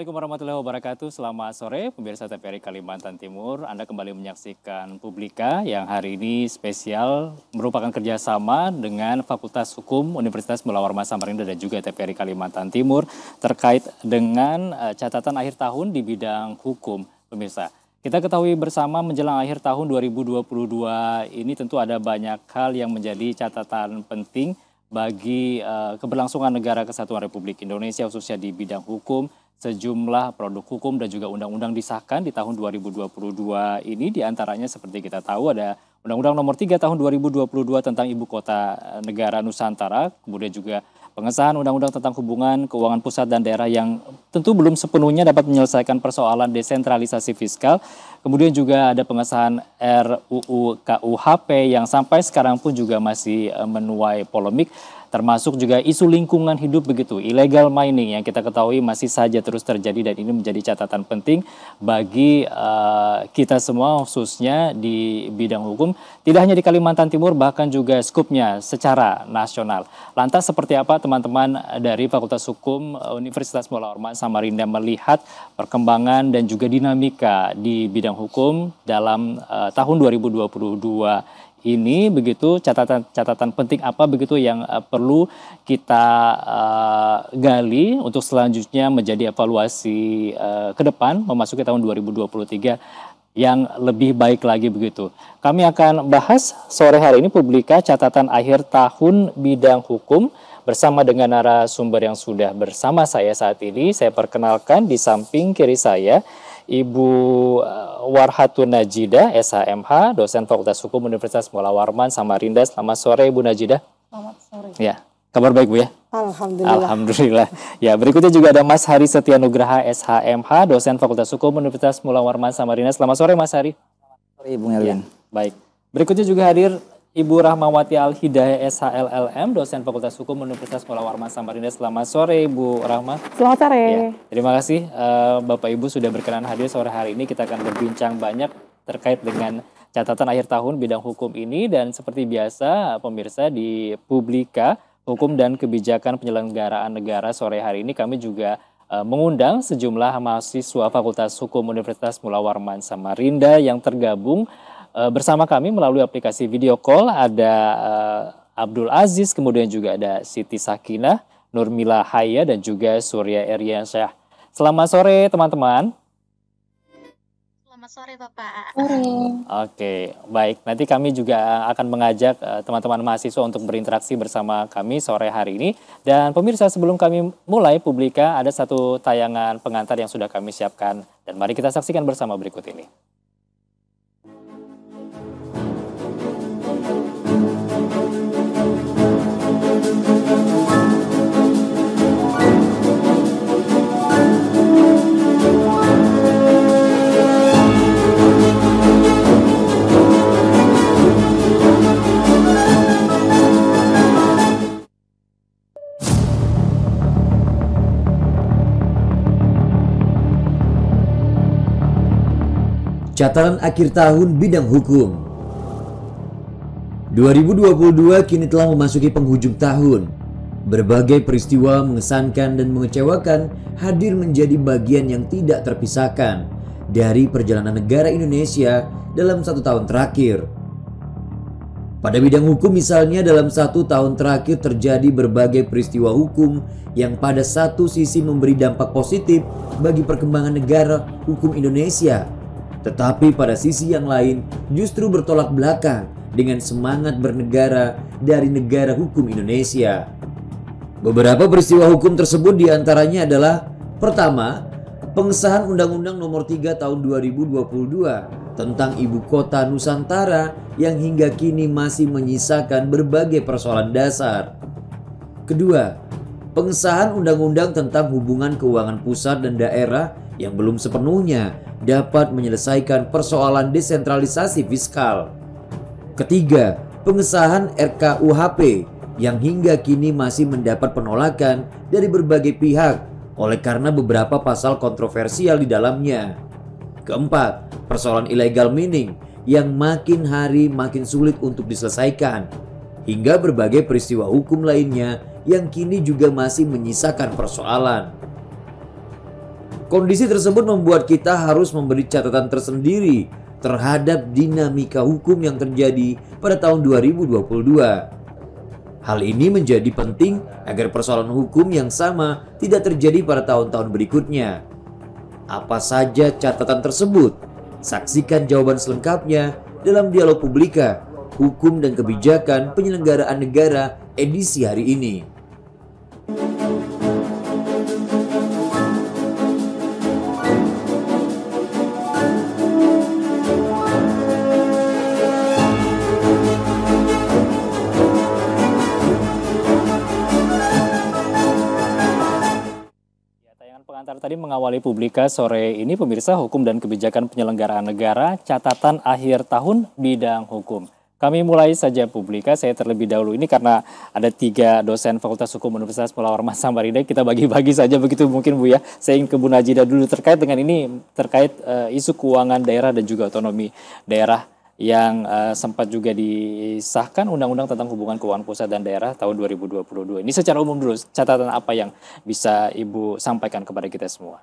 Assalamualaikum warahmatullahi wabarakatuh. Selamat sore pemirsa TVRI Kalimantan Timur. Anda kembali menyaksikan Publika yang hari ini spesial merupakan kerjasama dengan Fakultas Hukum Universitas Mula Warman Samarinda dan juga TVRI Kalimantan Timur terkait dengan catatan akhir tahun di bidang hukum pemirsa. Kita ketahui bersama menjelang akhir tahun 2022 ini tentu ada banyak hal yang menjadi catatan penting bagi keberlangsungan negara kesatuan Republik Indonesia khususnya di bidang hukum. Sejumlah produk hukum dan juga undang-undang disahkan di tahun 2022 ini, diantaranya seperti kita tahu ada Undang-Undang Nomor 3 tahun 2022 tentang Ibu Kota Negara Nusantara, kemudian juga pengesahan Undang-Undang tentang hubungan keuangan pusat dan daerah yang tentu belum sepenuhnya dapat menyelesaikan persoalan desentralisasi fiskal. Kemudian juga ada pengesahan RUU KUHP yang sampai sekarang pun juga masih menuai polemik. Termasuk juga isu lingkungan hidup begitu, illegal mining yang kita ketahui masih saja terus terjadi dan ini menjadi catatan penting bagi kita semua khususnya di bidang hukum. Tidak hanya di Kalimantan Timur bahkan juga skupnya secara nasional. Lantas seperti apa teman-teman dari Fakultas Hukum Universitas Mula Warman Samarinda melihat perkembangan dan juga dinamika di bidang hukum dalam tahun 2022 ini begitu, catatan penting apa begitu yang perlu kita gali untuk selanjutnya menjadi evaluasi ke depan memasuki tahun 2023 yang lebih baik lagi begitu. Kami akan bahas sore hari ini Publika catatan akhir tahun bidang hukum bersama dengan narasumber yang sudah bersama saya saat ini. Saya perkenalkan di samping kiri saya Ibu Warhatun Najidah, SHMH, dosen Fakultas Hukum Universitas Mula Warman Samarinda. Selamat sore Ibu Najidah. Selamat sore. Ya, kabar baik Bu ya? Alhamdulillah. Alhamdulillah. Ya, berikutnya juga ada Mas Hari Setia Nugraha, SHMH, dosen Fakultas Hukum Universitas Mula Warman Samarinda. Selamat sore Mas Hari. Selamat sore Ibu Ngelin. Ya, baik. Berikutnya juga hadir Ibu Rahmawati Al-Hidayah, SHLLM, dosen Fakultas Hukum Universitas Mula Warman Samarinda. Selamat sore Ibu Rahma. Selamat sore. Ya, terima kasih Bapak Ibu sudah berkenan hadir sore hari ini. Kita akan berbincang banyak terkait dengan catatan akhir tahun bidang hukum ini. Dan seperti biasa pemirsa di Publika Hukum dan Kebijakan Penyelenggaraan Negara sore hari ini kami juga mengundang sejumlah mahasiswa Fakultas Hukum Universitas Mula Warman Samarinda yang tergabung bersama kami melalui aplikasi video call. Ada Abdul Aziz, kemudian juga ada Siti Sakinah, Nurmila Haya, dan juga Surya Eriansyah. Selamat sore teman-teman. Selamat sore Bapak. Oke, baik. Nanti kami juga akan mengajak teman-teman mahasiswa untuk berinteraksi bersama kami sore hari ini. Dan pemirsa, sebelum kami mulai Publika, ada satu tayangan pengantar yang sudah kami siapkan. Dan mari kita saksikan bersama berikut ini. Catatan akhir tahun bidang hukum 2022 kini telah memasuki penghujung tahun. Berbagai peristiwa mengesankan dan mengecewakan hadir menjadi bagian yang tidak terpisahkan dari perjalanan negara Indonesia dalam satu tahun terakhir. Pada bidang hukum misalnya, dalam satu tahun terakhir terjadi berbagai peristiwa hukum yang pada satu sisi memberi dampak positif bagi perkembangan negara hukum Indonesia, tetapi pada sisi yang lain justru bertolak belakang dengan semangat bernegara dari negara hukum Indonesia. Beberapa peristiwa hukum tersebut diantaranya adalah: pertama, pengesahan Undang-Undang Nomor 3 Tahun 2022 tentang Ibu Kota Nusantara yang hingga kini masih menyisakan berbagai persoalan dasar. Kedua, pengesahan Undang-Undang tentang Hubungan Keuangan Pusat dan Daerah yang belum sepenuhnya dapat menyelesaikan persoalan desentralisasi fiskal. Ketiga, pengesahan RKUHP yang hingga kini masih mendapat penolakan dari berbagai pihak oleh karena beberapa pasal kontroversial di dalamnya. Keempat, persoalan illegal mining yang makin hari makin sulit untuk diselesaikan, hingga berbagai peristiwa hukum lainnya yang kini juga masih menyisakan persoalan. Kondisi tersebut membuat kita harus memberi catatan tersendiri terhadap dinamika hukum yang terjadi pada tahun 2022. Hal ini menjadi penting agar persoalan hukum yang sama tidak terjadi pada tahun-tahun berikutnya. Apa saja catatan tersebut? Saksikan jawaban selengkapnya dalam Dialog Publika, Hukum dan Kebijakan Penyelenggaraan Negara edisi hari ini. Pengantar tadi mengawali Publika sore ini, pemirsa, Hukum dan Kebijakan Penyelenggaraan Negara, catatan akhir tahun bidang hukum. Kami mulai saja Publika, saya terlebih dahulu ini karena ada 3 dosen Fakultas Hukum Universitas Mula Warman Samarinda, kita bagi-bagi saja begitu mungkin Bu ya. Saya ingin ke Bu Najida dulu terkait dengan ini, terkait isu keuangan daerah dan juga otonomi daerah yang sempat juga disahkan Undang-Undang tentang hubungan keuangan pusat dan daerah tahun 2022. Ini secara umum dulu, catatan apa yang bisa Ibu sampaikan kepada kita semua?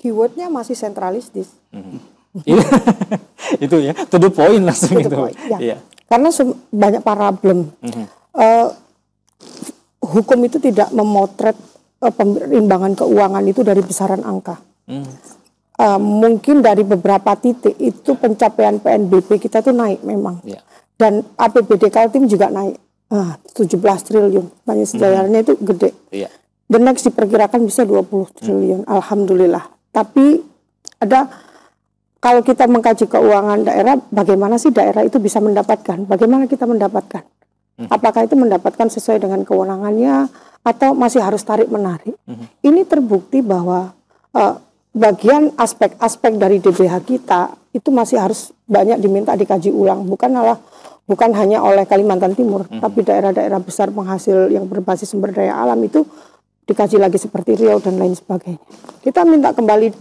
Keywordnya masih sentralistis. Itu ya, to the point langsung itu. Ya. Iya. Karena banyak problem. Hukum itu tidak memotret perimbangan keuangan itu dari besaran angka. Mungkin dari beberapa titik itu pencapaian PNBP kita tuh naik memang. Yeah. Dan APBD Kaltim juga naik. 17 triliun. Banyak sejajarnya itu gede. Yeah. The next diperkirakan bisa 20 triliun. Alhamdulillah. Tapi kalau kita mengkaji keuangan daerah, bagaimana sih daerah itu bisa mendapatkan? Bagaimana kita mendapatkan? Apakah itu mendapatkan sesuai dengan kewenangannya atau masih harus tarik-menarik? Ini terbukti bahwa bagian aspek-aspek dari DBH kita itu masih harus banyak diminta dikaji ulang, bukan hanya oleh Kalimantan Timur, tapi daerah-daerah besar penghasil yang berbasis sumber daya alam itu dikaji lagi seperti Riau dan lain sebagainya. Kita minta kembali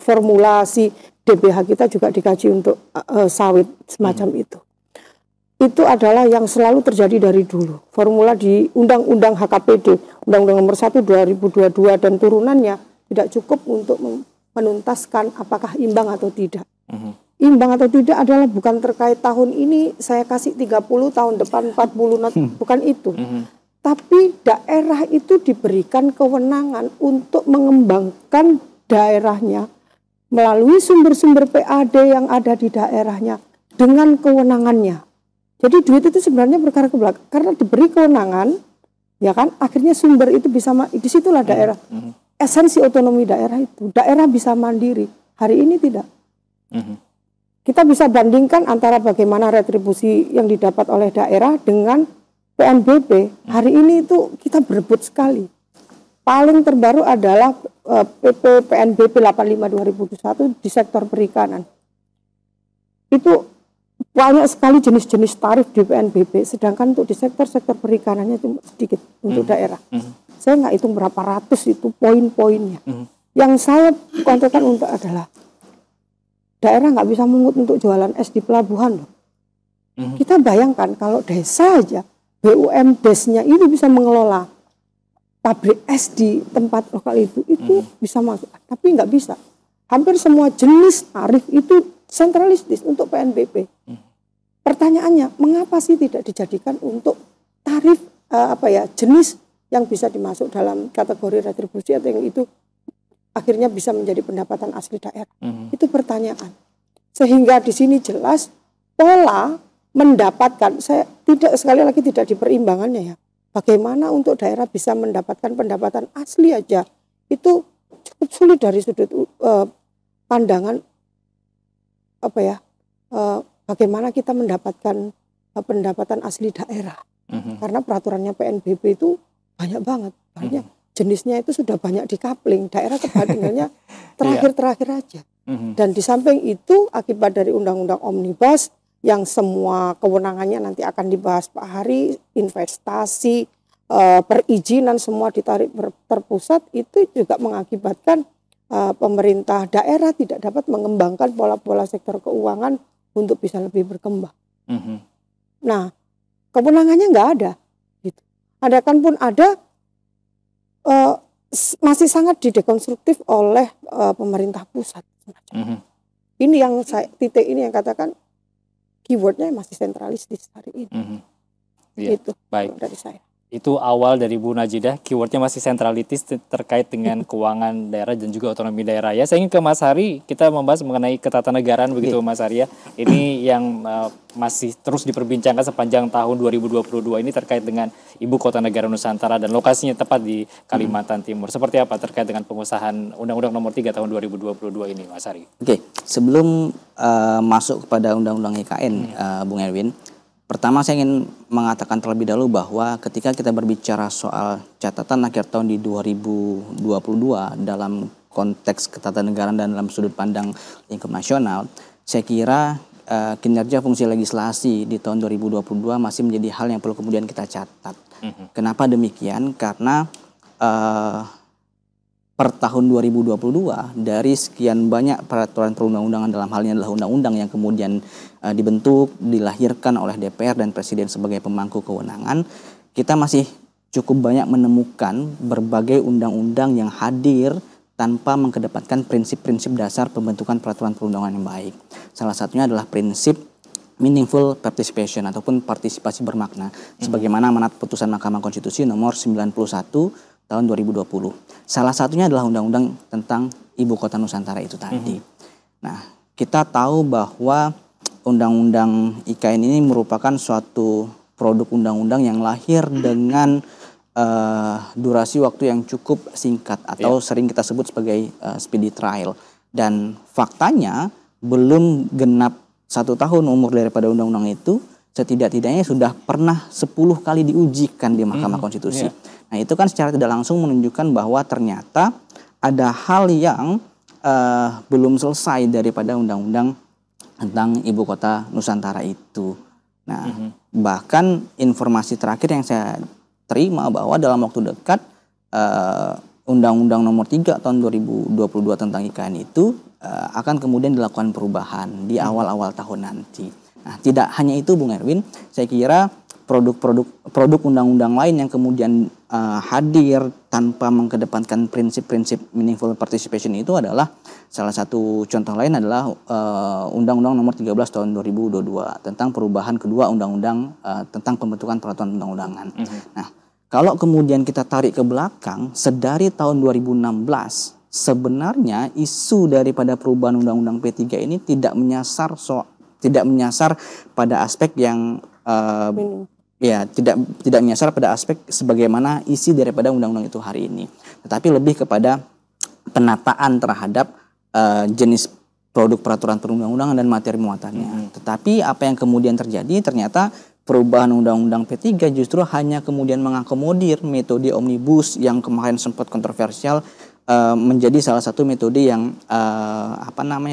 formulasi DBH kita juga dikaji untuk sawit semacam itu. Itu adalah yang selalu terjadi dari dulu. Formula di Undang-Undang HKPD, Undang-Undang Nomor 1 2022 dan turunannya tidak cukup untuk menuntaskan apakah imbang atau tidak. Imbang atau tidak adalah bukan terkait tahun ini saya kasih 30, tahun depan 40, bukan itu. Tapi daerah itu diberikan kewenangan untuk mengembangkan daerahnya melalui sumber-sumber PAD yang ada di daerahnya dengan kewenangannya. Jadi duit itu sebenarnya bergerak ke belakang karena diberi kewenangan, ya kan? Akhirnya sumber itu bisa disitulah daerah. Esensi otonomi daerah itu, daerah bisa mandiri. Hari ini tidak. Kita bisa bandingkan antara bagaimana retribusi yang didapat oleh daerah dengan PNBP. Hari ini itu kita berebut sekali. Paling terbaru adalah PP PNBP 85/2021 di sektor perikanan. Itu banyak sekali jenis-jenis tarif di PNBP, sedangkan untuk di sektor-sektor perikanannya itu sedikit untuk daerah. Saya nggak hitung berapa ratus itu poin-poinnya. Yang saya kontekan untuk adalah daerah nggak bisa mengut untuk jualan es di pelabuhan loh. Kita bayangkan kalau desa aja BUMDes-nya ini bisa mengelola pabrik es di tempat lokal itu bisa masuk, tapi nggak bisa. Hampir semua jenis tarif itu sentralistis untuk PNBP. Pertanyaannya, mengapa sih tidak dijadikan untuk tarif jenis yang bisa dimasuk dalam kategori retribusi atau yang itu akhirnya bisa menjadi pendapatan asli daerah? Itu pertanyaan. Sehingga di sini jelas pola mendapatkan, saya sekali lagi tidak di perimbangannya ya. Bagaimana untuk daerah bisa mendapatkan pendapatan asli aja itu cukup sulit dari sudut pandangan bagaimana kita mendapatkan pendapatan asli daerah. Karena peraturannya PNBP itu banyak banget, jenisnya itu sudah banyak dikapling, daerah kepentingannya terakhir-terakhir aja. Dan di samping itu akibat dari undang-undang omnibus yang semua kewenangannya nanti akan dibahas Pak Hari, investasi, perizinan semua ditarik terpusat, itu juga mengakibatkan pemerintah daerah tidak dapat mengembangkan pola-pola sektor keuangan untuk bisa lebih berkembang. Nah, kewenangannya nggak ada. Gitu. Adakan pun ada, masih sangat didekonstruktif oleh pemerintah pusat. Ini yang titik ini yang katakan keywordnya masih sentralistis hari ini. Itu baik dari saya. Itu awal dari Bu Najidah, keywordnya masih sentralitis terkait dengan keuangan daerah dan juga otonomi daerah ya. Saya ingin ke Mas Hari, kita membahas mengenai ketatanegaraan begitu Mas Hari ya. Ini yang masih terus diperbincangkan sepanjang tahun 2022 ini terkait dengan Ibu Kota Negara Nusantara dan lokasinya tepat di Kalimantan Timur. Seperti apa terkait dengan pengesahan Undang-Undang Nomor 3 tahun 2022 ini Mas Hari? Oke, sebelum masuk kepada Undang-Undang IKN Bung Erwin, pertama saya ingin mengatakan terlebih dahulu bahwa ketika kita berbicara soal catatan akhir tahun di 2022 dalam konteks ketatanegaraan dan dalam sudut pandang lingkup nasional, saya kira kinerja fungsi legislasi di tahun 2022 masih menjadi hal yang perlu kemudian kita catat. Kenapa demikian? Karena per tahun 2022 dari sekian banyak peraturan perundang-undangan, dalam hal ini adalah undang-undang yang kemudian dibentuk, dilahirkan oleh DPR dan Presiden sebagai pemangku kewenangan, kita masih cukup banyak menemukan berbagai undang-undang yang hadir tanpa mengedepankan prinsip-prinsip dasar pembentukan peraturan perundangan yang baik. Salah satunya adalah prinsip meaningful participation ataupun partisipasi bermakna, sebagaimana amanat putusan Mahkamah Konstitusi nomor 91 tahun 2020. Salah satunya adalah undang-undang tentang Ibu Kota Nusantara itu tadi. Nah, kita tahu bahwa undang-undang IKN ini merupakan suatu produk undang-undang yang lahir dengan durasi waktu yang cukup singkat atau sering kita sebut sebagai speedy trial. Dan faktanya belum genap 1 tahun umur daripada undang-undang itu, setidak-tidaknya sudah pernah 10 kali diujikan di Mahkamah Konstitusi. Nah, itu kan secara tidak langsung menunjukkan bahwa ternyata ada hal yang belum selesai daripada undang-undang tentang Ibu Kota Nusantara itu. Nah, bahkan informasi terakhir yang saya terima bahwa dalam waktu dekat Undang-Undang Nomor 3 tahun 2022 tentang IKN itu akan kemudian dilakukan perubahan di awal-awal tahun nanti. Nah, tidak hanya itu Bung Erwin, saya kira produk undang-undang lain yang kemudian hadir tanpa mengedepankan prinsip-prinsip meaningful participation itu adalah salah satu contoh lain adalah Undang-Undang Nomor 13 tahun 2022 tentang perubahan kedua undang-undang tentang pembentukan peraturan undang-undangan. Nah, kalau kemudian kita tarik ke belakang, sedari tahun 2016 sebenarnya isu daripada perubahan Undang-Undang P3 ini tidak menyasar pada aspek yang tidak menyasar pada aspek sebagaimana isi daripada undang-undang itu hari ini, tetapi lebih kepada penataan terhadap jenis produk peraturan perundang-undangan dan materi muatannya. Tetapi apa yang kemudian terjadi, ternyata perubahan undang-undang P3 justru hanya kemudian mengakomodir metode omnibus yang kemarin sempat kontroversial, menjadi salah satu metode yang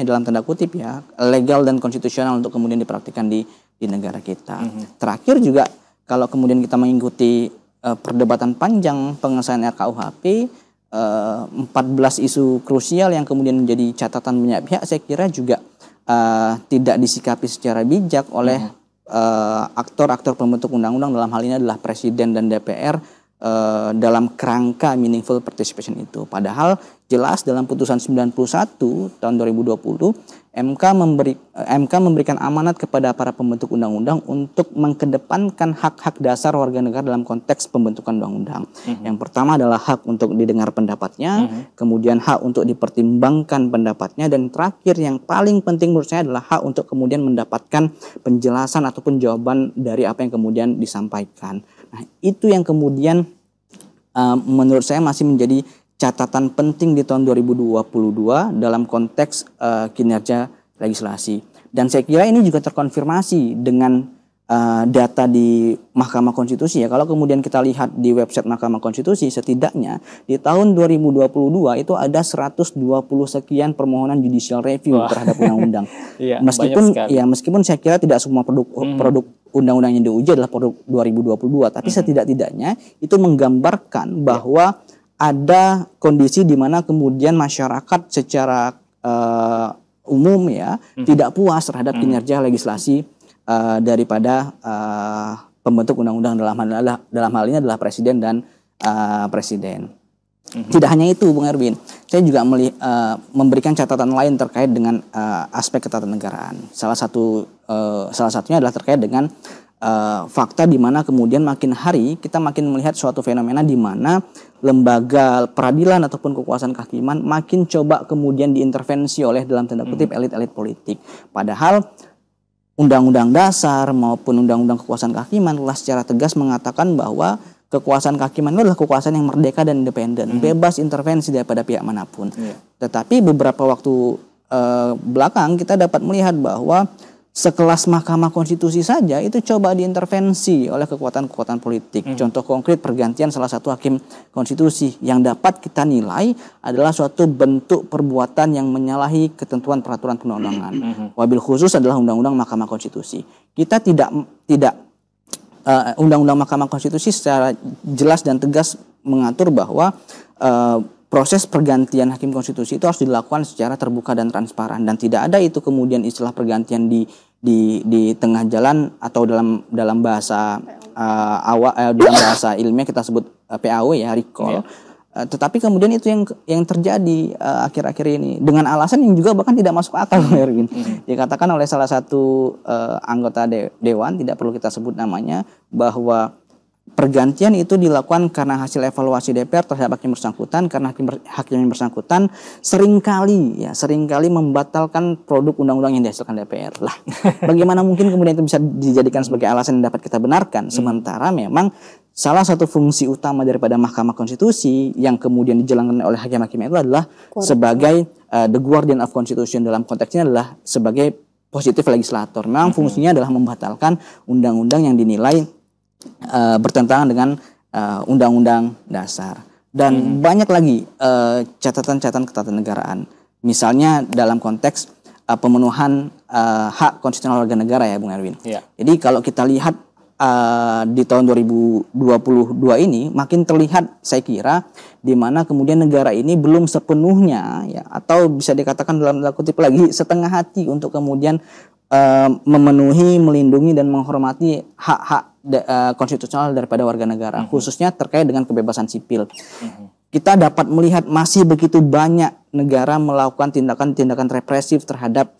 dalam tanda kutip ya legal dan konstitusional untuk kemudian dipraktikkan di negara kita. Terakhir juga kalau kemudian kita mengikuti perdebatan panjang pengesahan RKUHP, 14 isu krusial yang kemudian menjadi catatan banyak pihak, saya kira juga tidak disikapi secara bijak oleh aktor-aktor pembentuk undang-undang, dalam hal ini adalah Presiden dan DPR, dalam kerangka meaningful participation itu. Padahal jelas dalam putusan 91 tahun 2020 MK memberikan amanat kepada para pembentuk undang-undang untuk mengedepankan hak-hak dasar warga negara dalam konteks pembentukan undang-undang. Yang pertama adalah hak untuk didengar pendapatnya, kemudian hak untuk dipertimbangkan pendapatnya, dan terakhir yang paling penting menurut saya adalah hak untuk kemudian mendapatkan penjelasan ataupun jawaban dari apa yang kemudian disampaikan. Nah, itu yang kemudian menurut saya masih menjadi catatan penting di tahun 2022 dalam konteks kinerja legislasi. Dan saya kira ini juga terkonfirmasi dengan data di Mahkamah Konstitusi ya. Kalau kemudian kita lihat di website Mahkamah Konstitusi, setidaknya di tahun 2022 itu ada 120 sekian permohonan judicial review terhadap undang-undang. Meskipun saya kira tidak semua produk undang-undang yang diuji adalah produk 2022, tapi setidak-tidaknya itu menggambarkan bahwa ada kondisi di mana kemudian masyarakat secara umum ya tidak puas terhadap kinerja legislasi daripada pembentuk undang-undang, dalam hal ini adalah Presiden dan Presiden. Tidak hanya itu, Bung Erwin, saya juga memberikan catatan lain terkait dengan aspek ketatanegaraan. Salah satunya adalah terkait dengan fakta di mana kemudian makin hari kita makin melihat suatu fenomena di mana lembaga peradilan ataupun kekuasaan kehakiman makin coba kemudian diintervensi oleh dalam tanda kutip elit-elit politik. Padahal Undang-Undang Dasar maupun Undang-Undang Kekuasaan Kehakiman telah secara tegas mengatakan bahwa kekuasaan kehakiman itu adalah kekuasaan yang merdeka dan independen, bebas intervensi daripada pihak manapun. Tetapi beberapa waktu belakang kita dapat melihat bahwa sekelas Mahkamah Konstitusi saja itu coba diintervensi oleh kekuatan-kekuatan politik. Contoh konkret pergantian salah satu hakim konstitusi yang dapat kita nilai adalah suatu bentuk perbuatan yang menyalahi ketentuan peraturan perundang-undangan. Wabil khusus adalah Undang-Undang Mahkamah Konstitusi. Kita tidak Undang-Undang Mahkamah Konstitusi secara jelas dan tegas mengatur bahwa proses pergantian hakim konstitusi itu harus dilakukan secara terbuka dan transparan, dan tidak ada itu kemudian istilah pergantian di tengah jalan atau dalam bahasa dalam bahasa ilmiah kita sebut PAW ya, recall. Tetapi kemudian itu yang terjadi akhir-akhir ini dengan alasan yang juga bahkan tidak masuk akal, Erwin. Dikatakan oleh salah satu anggota dewan, tidak perlu kita sebut namanya, bahwa pergantian itu dilakukan karena hasil evaluasi DPR terhadap hakim bersangkutan, karena hakim yang bersangkutan seringkali membatalkan produk undang-undang yang dihasilkan DPR. Lah, bagaimana mungkin kemudian itu bisa dijadikan sebagai alasan yang dapat kita benarkan? Sementara memang salah satu fungsi utama daripada Mahkamah Konstitusi yang kemudian dijalankan oleh hakim-hakim itu adalah sebagai the guardian of constitution, dalam konteks ini adalah sebagai positif legislator. Memang fungsinya adalah membatalkan undang-undang yang dinilai bertentangan dengan Undang-Undang Dasar. Dan banyak lagi catatan-catatan ketatanegaraan. Misalnya dalam konteks pemenuhan hak konstitusional warga negara ya, Bung Erwin. Jadi kalau kita lihat di tahun 2022 ini makin terlihat, saya kira, di mana kemudian negara ini belum sepenuhnya ya, atau bisa dikatakan dalam tanda kutip lagi setengah hati untuk kemudian memenuhi, melindungi dan menghormati hak-hak konstitusional daripada warga negara, khususnya terkait dengan kebebasan sipil. Kita dapat melihat masih begitu banyak negara melakukan tindakan-tindakan represif terhadap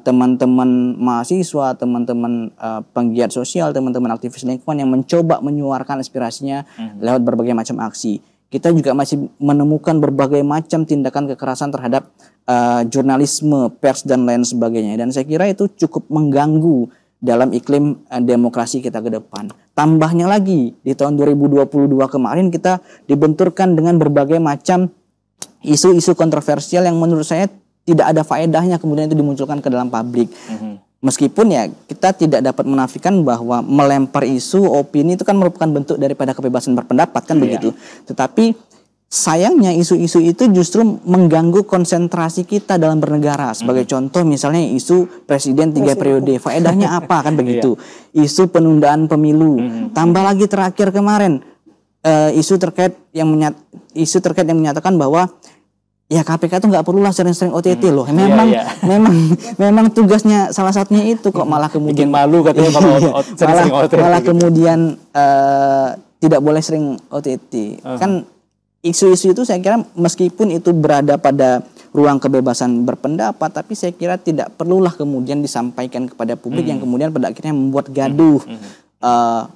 teman-teman mahasiswa, teman-teman penggiat sosial, teman-teman aktivis lingkungan yang mencoba menyuarakan aspirasinya lewat berbagai macam aksi. Kita juga masih menemukan berbagai macam tindakan kekerasan terhadap jurnalisme, pers dan lain sebagainya. Dan saya kira itu cukup mengganggu dalam iklim demokrasi kita ke depan. Tambahnya lagi, di tahun 2022 kemarin kita dibenturkan dengan berbagai macam isu-isu kontroversial yang menurut saya tidak ada faedahnya kemudian itu dimunculkan ke dalam publik. Meskipun ya kita tidak dapat menafikan bahwa melempar isu, opini itu kan merupakan bentuk daripada kebebasan berpendapat kan begitu. Tetapi sayangnya isu-isu itu justru mengganggu konsentrasi kita dalam bernegara. Sebagai contoh misalnya isu presiden 3 periode. Faedahnya apa kan begitu. Isu penundaan pemilu. Tambah lagi terakhir kemarin isu terkait yang menyatakan bahwa ya KPK itu nggak perlulah sering-sering OTT loh. Memang tugasnya salah satunya itu kok, malah kemudian bikin malu katanya kalau sering OTT. Malah kemudian tidak boleh sering OTT. Kan isu-isu itu saya kira meskipun itu berada pada ruang kebebasan berpendapat, tapi saya kira tidak perlulah kemudian disampaikan kepada publik yang kemudian pada akhirnya membuat gaduh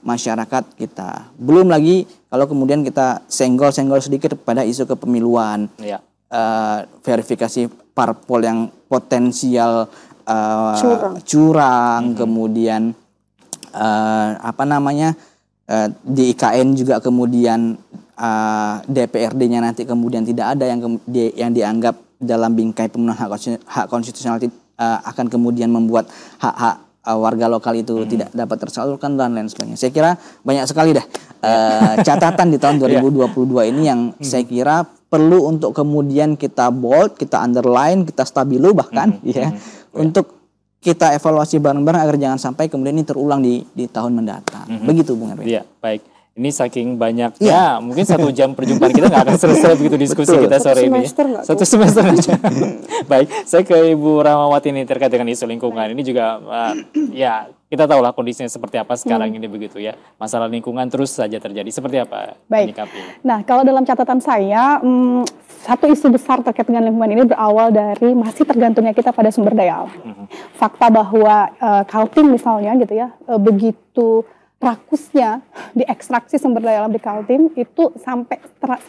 masyarakat kita. Belum lagi kalau kemudian kita senggol-senggol sedikit pada isu kepemiluan, verifikasi parpol yang potensial curang, kemudian di IKN juga kemudian DPRD-nya nanti kemudian tidak ada yang dianggap dalam bingkai pemenuhan hak konstitusional akan kemudian membuat hak-hak warga lokal itu tidak dapat tersalurkan dan lain sebagainya. Saya kira banyak sekali catatan di tahun 2022 ini yang saya kira perlu untuk kemudian kita bold, kita underline, kita stabilo bahkan untuk kita evaluasi bareng-bareng agar jangan sampai kemudian ini terulang di tahun mendatang. Begitu Bung Erwin. Iya, baik. Ini saking banyaknya, mungkin 1 jam perjumpaan kita nggak akan selesai begitu diskusi kita sore ini. Satu semester aja. Baik, saya ke Ibu Rahmawati ini terkait dengan isu lingkungan. Ini juga kita tahulah kondisinya seperti apa sekarang ini begitu ya. Masalah lingkungan terus saja terjadi. Seperti apa menyikapinya? Nah, kalau dalam catatan saya, satu isu besar terkait dengan lingkungan ini berawal dari masih tergantungnya kita pada sumber daya alam. Fakta bahwa Kaltim misalnya gitu ya, begitu rakusnya diekstraksi sumber daya alam di Kaltim itu sampai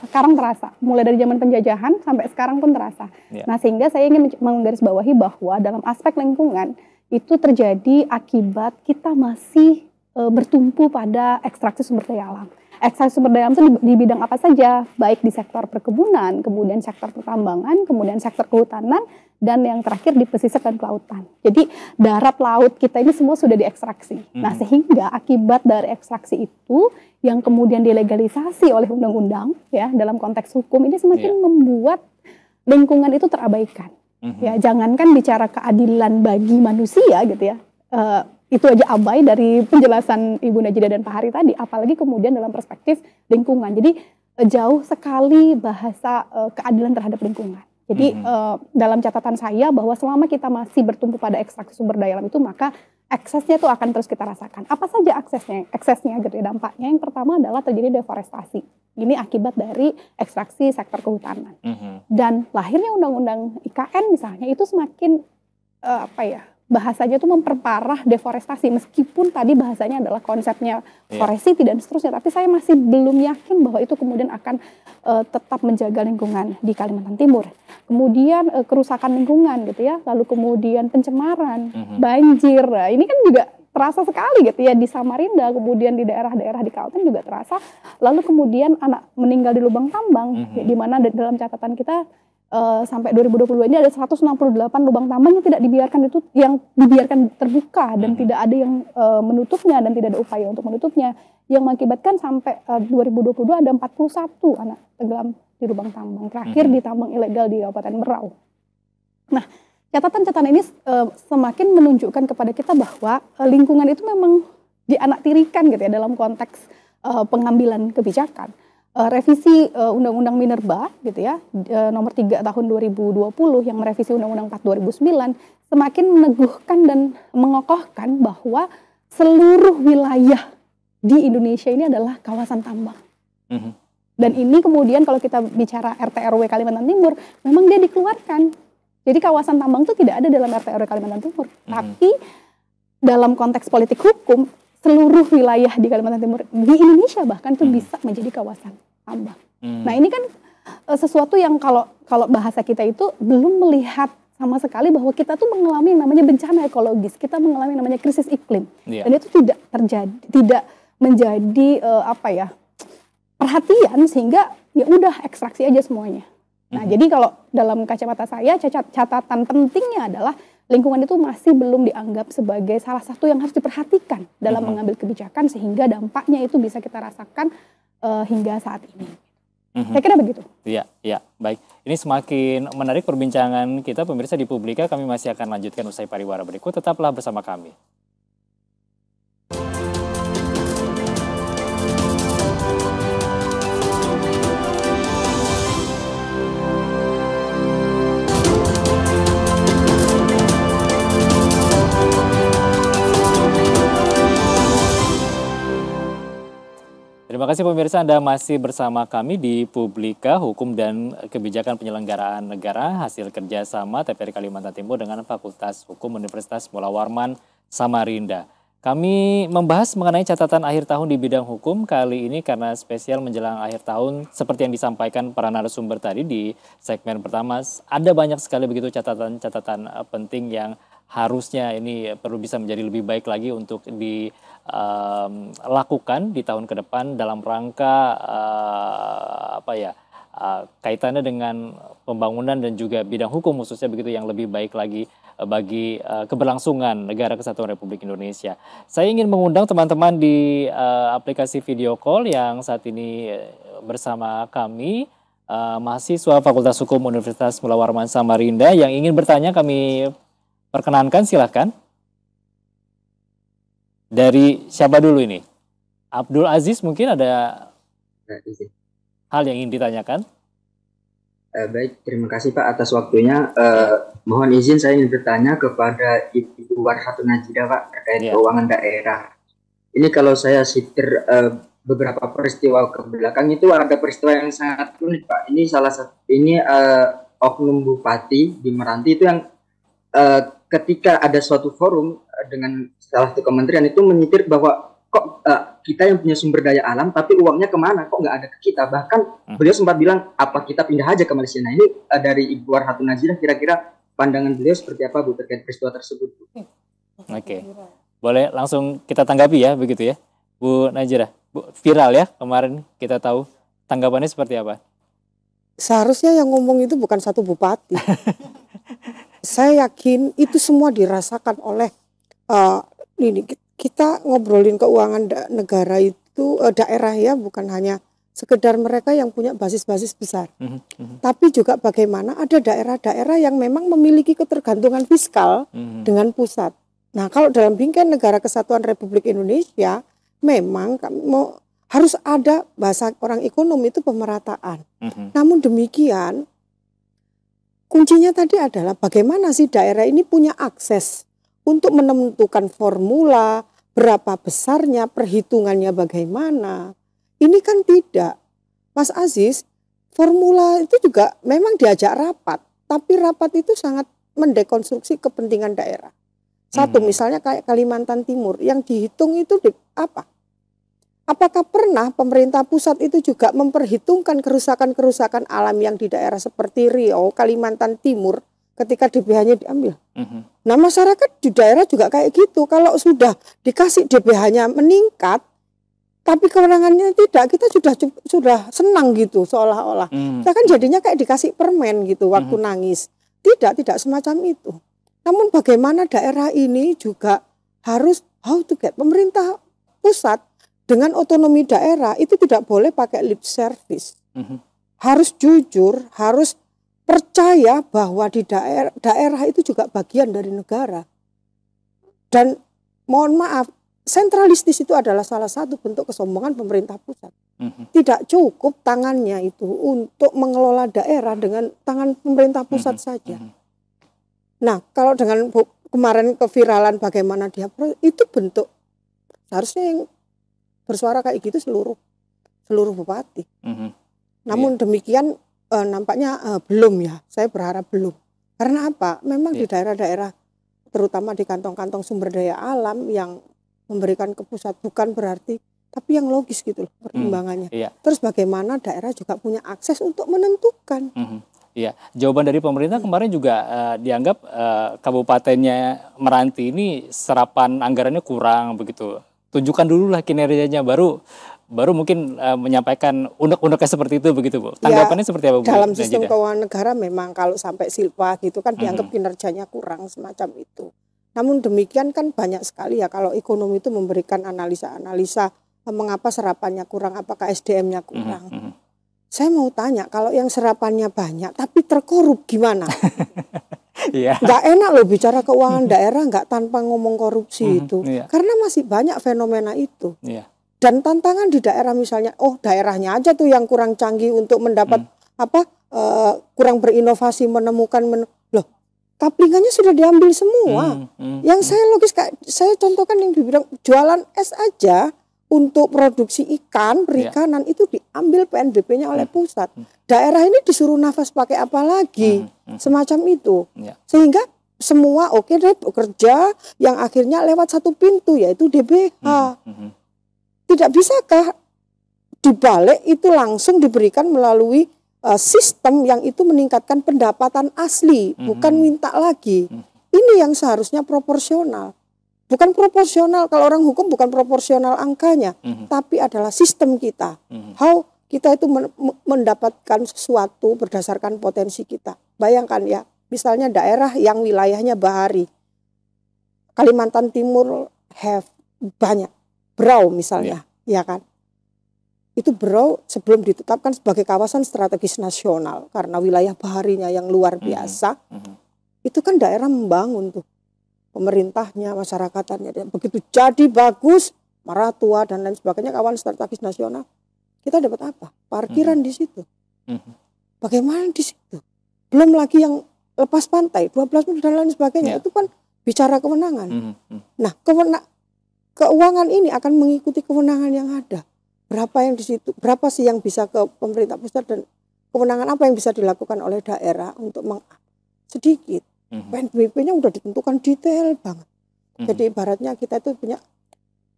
sekarang terasa. Mulai dari zaman penjajahan sampai sekarang pun terasa. Nah, sehingga saya ingin menggarisbawahi bahwa dalam aspek lingkungan itu terjadi akibat kita masih bertumpu pada ekstraksi sumber daya alam. Ekstraksi sumber daya alam itu di bidang apa saja, baik di sektor perkebunan, kemudian sektor pertambangan, kemudian sektor kehutanan, dan yang terakhir di pesisir dan kelautan. Jadi darat laut kita ini semua sudah diekstraksi. Nah, sehingga akibat dari ekstraksi itu yang kemudian dilegalisasi oleh undang-undang ya dalam konteks hukum ini semakin membuat lingkungan itu terabaikan. Ya, jangankan bicara keadilan bagi manusia gitu ya, itu aja abai dari penjelasan Ibu Najida dan Pak Hari tadi, apalagi kemudian dalam perspektif lingkungan. Jadi jauh sekali bahasa keadilan terhadap lingkungan. Jadi dalam catatan saya bahwa selama kita masih bertumpu pada ekstraksi sumber daya alam itu, maka eksesnya itu akan terus kita rasakan. Apa saja eksesnya gitu ya, dampaknya yang pertama adalah terjadi deforestasi. Ini akibat dari ekstraksi sektor kehutanan. Dan lahirnya undang-undang IKN misalnya itu semakin bahasanya itu memperparah deforestasi, meskipun tadi bahasanya adalah konsepnya forestity dan seterusnya, tapi saya masih belum yakin bahwa itu kemudian akan tetap menjaga lingkungan di Kalimantan Timur. Kemudian kerusakan lingkungan gitu ya, lalu kemudian pencemaran, banjir, ini kan juga terasa sekali gitu ya di Samarinda, kemudian di daerah-daerah di Kaltim juga terasa. Lalu kemudian anak meninggal di lubang tambang, di mana dalam catatan kita sampai 2022 ini ada 168 lubang tambang yang tidak dibiarkan, itu yang dibiarkan terbuka dan tidak ada yang menutupnya dan tidak ada upaya untuk menutupnya, yang mengakibatkan sampai 2022 ada 41 anak tenggelam di lubang tambang, terakhir di tambang ilegal di Kabupaten Berau. Nah, catatan-catatan ini semakin menunjukkan kepada kita bahwa lingkungan itu memang dianaktirikan gitu ya dalam konteks pengambilan kebijakan. Revisi Undang-Undang Minerba gitu ya, nomor 3 tahun 2020 yang merevisi Undang-Undang 4 2009 semakin meneguhkan dan mengokohkan bahwa seluruh wilayah di Indonesia ini adalah kawasan tambang. Dan ini kemudian kalau kita bicara RT/RW Kalimantan Timur, memang dia dikeluarkan. Jadi kawasan tambang itu tidak ada dalam RT/RW Kalimantan Timur. Tapi dalam konteks politik hukum, seluruh wilayah di Kalimantan Timur, di Indonesia bahkan itu bisa menjadi kawasan tambang. Nah, ini kan sesuatu yang kalau bahasa kita itu belum melihat sama sekali bahwa kita tuh mengalami yang namanya bencana ekologis, kita mengalami yang namanya krisis iklim. Dan itu tidak terjadi, tidak menjadi perhatian, sehingga ya udah ekstraksi aja semuanya. Nah, jadi kalau dalam kacamata saya catatan pentingnya adalah lingkungan itu masih belum dianggap sebagai salah satu yang harus diperhatikan dalam mengambil kebijakan, sehingga dampaknya itu bisa kita rasakan hingga saat ini. Saya kira begitu. Iya, baik. Ini semakin menarik perbincangan kita, pemirsa di Publika. Kami masih akan lanjutkan usai pariwara berikut. Tetaplah bersama kami. Terima kasih pemirsa, Anda masih bersama kami di Publika, Hukum dan Kebijakan Penyelenggaraan Negara, hasil kerjasama TPRI Kalimantan Timur dengan Fakultas Hukum Universitas Mula Warman Samarinda. Kami membahas mengenai catatan akhir tahun di bidang hukum kali ini karena spesial menjelang akhir tahun, seperti yang disampaikan para narasumber tadi di segmen pertama, ada banyak sekali begitu catatan-catatan penting yang harusnya ini perlu bisa menjadi lebih baik lagi untuk dilakukan di tahun ke depan dalam rangka kaitannya dengan pembangunan dan juga bidang hukum khususnya begitu yang lebih baik lagi bagi keberlangsungan Negara Kesatuan Republik Indonesia. Saya ingin mengundang teman-teman di aplikasi video call yang saat ini bersama kami, mahasiswa Fakultas Hukum Universitas Mula Warman Samarinda yang ingin bertanya, kami perkenankan, silahkan. Dari siapa dulu ini? Abdul Aziz, mungkin ada hal yang ingin ditanyakan? Baik, terima kasih Pak atas waktunya. Mohon izin saya ingin bertanya kepada Ibu Warhatun Najidah Pak terkait keuangan daerah. Ini kalau saya sitir beberapa peristiwa ke belakang itu ada peristiwa yang sangat unik Pak. Ini salah satu oknum bupati di Meranti itu yang ketika ada suatu forum dengan salah satu kementerian itu menyitir bahwa kok kita yang punya sumber daya alam tapi uangnya kemana, kok nggak ada ke kita. Bahkan beliau sempat bilang apa kita pindah aja ke Malaysia. Nah ini dari Ibu Warhatun Najidah, kira-kira pandangan beliau seperti apa Bu terkait peristiwa tersebut? Oke, boleh langsung kita tanggapi ya begitu ya Bu Najidah. Bu, viral ya kemarin kita tahu, tanggapannya seperti apa? Seharusnya yang ngomong itu bukan satu bupati. Saya yakin itu semua dirasakan oleh ini. Kita ngobrolin keuangan negara itu daerah ya, bukan hanya sekedar mereka yang punya basis-basis besar. Tapi juga bagaimana ada daerah-daerah yang memang memiliki ketergantungan fiskal dengan pusat. Nah, kalau dalam bingkai Negara Kesatuan Republik Indonesia memang harus ada, bahasa orang ekonomi itu pemerataan. Namun demikian kuncinya tadi adalah bagaimana sih daerah ini punya akses untuk menentukan formula, berapa besarnya, perhitungannya bagaimana. Ini kan tidak. Mas Aziz, formula itu juga memang diajak rapat. Tapi rapat itu sangat mendekonstruksi kepentingan daerah. Satu misalnya kayak Kalimantan Timur, yang dihitung itu apa? Apakah pernah pemerintah pusat itu juga memperhitungkan kerusakan-kerusakan alam yang di daerah seperti Riau, Kalimantan Timur, ketika DBH-nya diambil? Nah masyarakat di daerah juga kayak gitu. Kalau sudah dikasih DBH-nya meningkat, tapi kewenangannya tidak, kita sudah senang gitu seolah-olah. Kita kan jadinya kayak dikasih permen gitu waktu nangis. Tidak semacam itu. Namun bagaimana daerah ini juga harus how to get, pemerintah pusat dengan otonomi daerah itu tidak boleh pakai lip service. Harus jujur, harus percaya bahwa di daerah itu juga bagian dari negara. Dan mohon maaf, sentralistis itu adalah salah satu bentuk kesombongan pemerintah pusat. Tidak cukup tangannya itu untuk mengelola daerah dengan tangan pemerintah pusat saja. Nah, kalau dengan kemarin keviralan bagaimana dia, itu bentuk, harusnya yang bersuara kayak gitu seluruh bupati. Namun demikian nampaknya belum ya, saya berharap belum. Karena apa? Memang di daerah-daerah, terutama di kantong-kantong sumber daya alam yang memberikan ke pusat, bukan berarti, tapi yang logis gitu loh pertimbangannya. Terus bagaimana daerah juga punya akses untuk menentukan. Iya, jawaban dari pemerintah kemarin juga dianggap kabupatennya Meranti ini serapan anggarannya kurang begitu. Tunjukkan dulu lah kinerjanya, baru mungkin menyampaikan unek-uneknya seperti itu begitu Bu. Tanggapannya seperti apa Bu? Dalam sistem keuangan negara memang kalau sampai silpa gitu kan dianggap kinerjanya kurang semacam itu. Namun demikian kan banyak sekali ya kalau ekonomi itu memberikan analisa-analisa mengapa serapannya kurang, apakah SDM-nya kurang. Saya mau tanya, kalau yang serapannya banyak tapi terkorup gimana? Nggak enak loh bicara keuangan daerah nggak tanpa ngomong korupsi itu. Karena masih banyak fenomena itu. Dan tantangan di daerah misalnya, daerahnya aja tuh yang kurang canggih untuk mendapat kurang berinovasi menemukan loh, kaplingannya sudah diambil semua. Yang saya logis, saya contohkan yang dibilang jualan es aja untuk produksi ikan, perikanan itu diambil PNBP-nya oleh pusat. Daerah ini disuruh nafas pakai apa lagi? Semacam itu. Sehingga semua oke deh bekerja yang akhirnya lewat satu pintu yaitu DBH. Tidak bisakah dibalik itu langsung diberikan melalui sistem yang itu meningkatkan pendapatan asli, bukan minta lagi. Ini yang seharusnya proporsional. Bukan proporsional, kalau orang hukum bukan proporsional angkanya, tapi adalah sistem kita. How kita itu mendapatkan sesuatu berdasarkan potensi kita. Bayangkan ya, misalnya daerah yang wilayahnya bahari. Kalimantan Timur have banyak. Berau misalnya, ya kan. Itu Berau sebelum ditetapkan sebagai kawasan strategis nasional karena wilayah baharinya yang luar biasa. Itu kan daerah membangun tuh. Pemerintahnya, masyarakatnya, begitu jadi bagus, Maratua dan lain sebagainya kawasan strategis nasional, kita dapat apa? Parkiran di situ. Bagaimana di situ? Belum lagi yang lepas pantai, 12 menit dan lain sebagainya. Itu kan bicara kewenangan. Nah, keuangan ini akan mengikuti kewenangan yang ada. Berapa yang di situ? Berapa sih yang bisa ke pemerintah pusat dan kewenangan apa yang bisa dilakukan oleh daerah untuk sedikit. PNBP-nya udah ditentukan detail banget. Jadi ibaratnya kita itu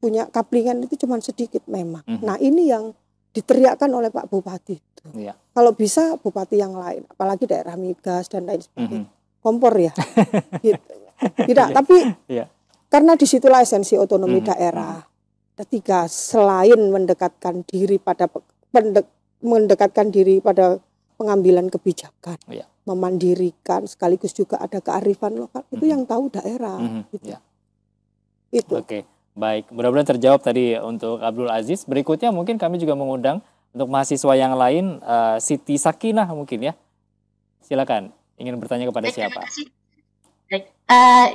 punya kaplingan itu cuma sedikit memang. Nah, ini yang diteriakkan oleh Pak Bupati itu. Kalau bisa bupati yang lain, apalagi daerah migas dan lain sebagainya. Kompor ya. Gitu. Tidak, tapi karena disitulah esensi otonomi daerah. Ketiga, selain mendekatkan diri pada pengambilan kebijakan, memandirikan, sekaligus juga ada kearifan lokal, itu yang tahu daerah. Gitu. Itu. Oke. Baik, mudah-mudahan terjawab tadi untuk Abdul Aziz. Berikutnya mungkin kami juga mengundang untuk mahasiswa yang lain, Siti Sakinah mungkin ya. Silakan, ingin bertanya kepada siapa? Terima kasih. Baik.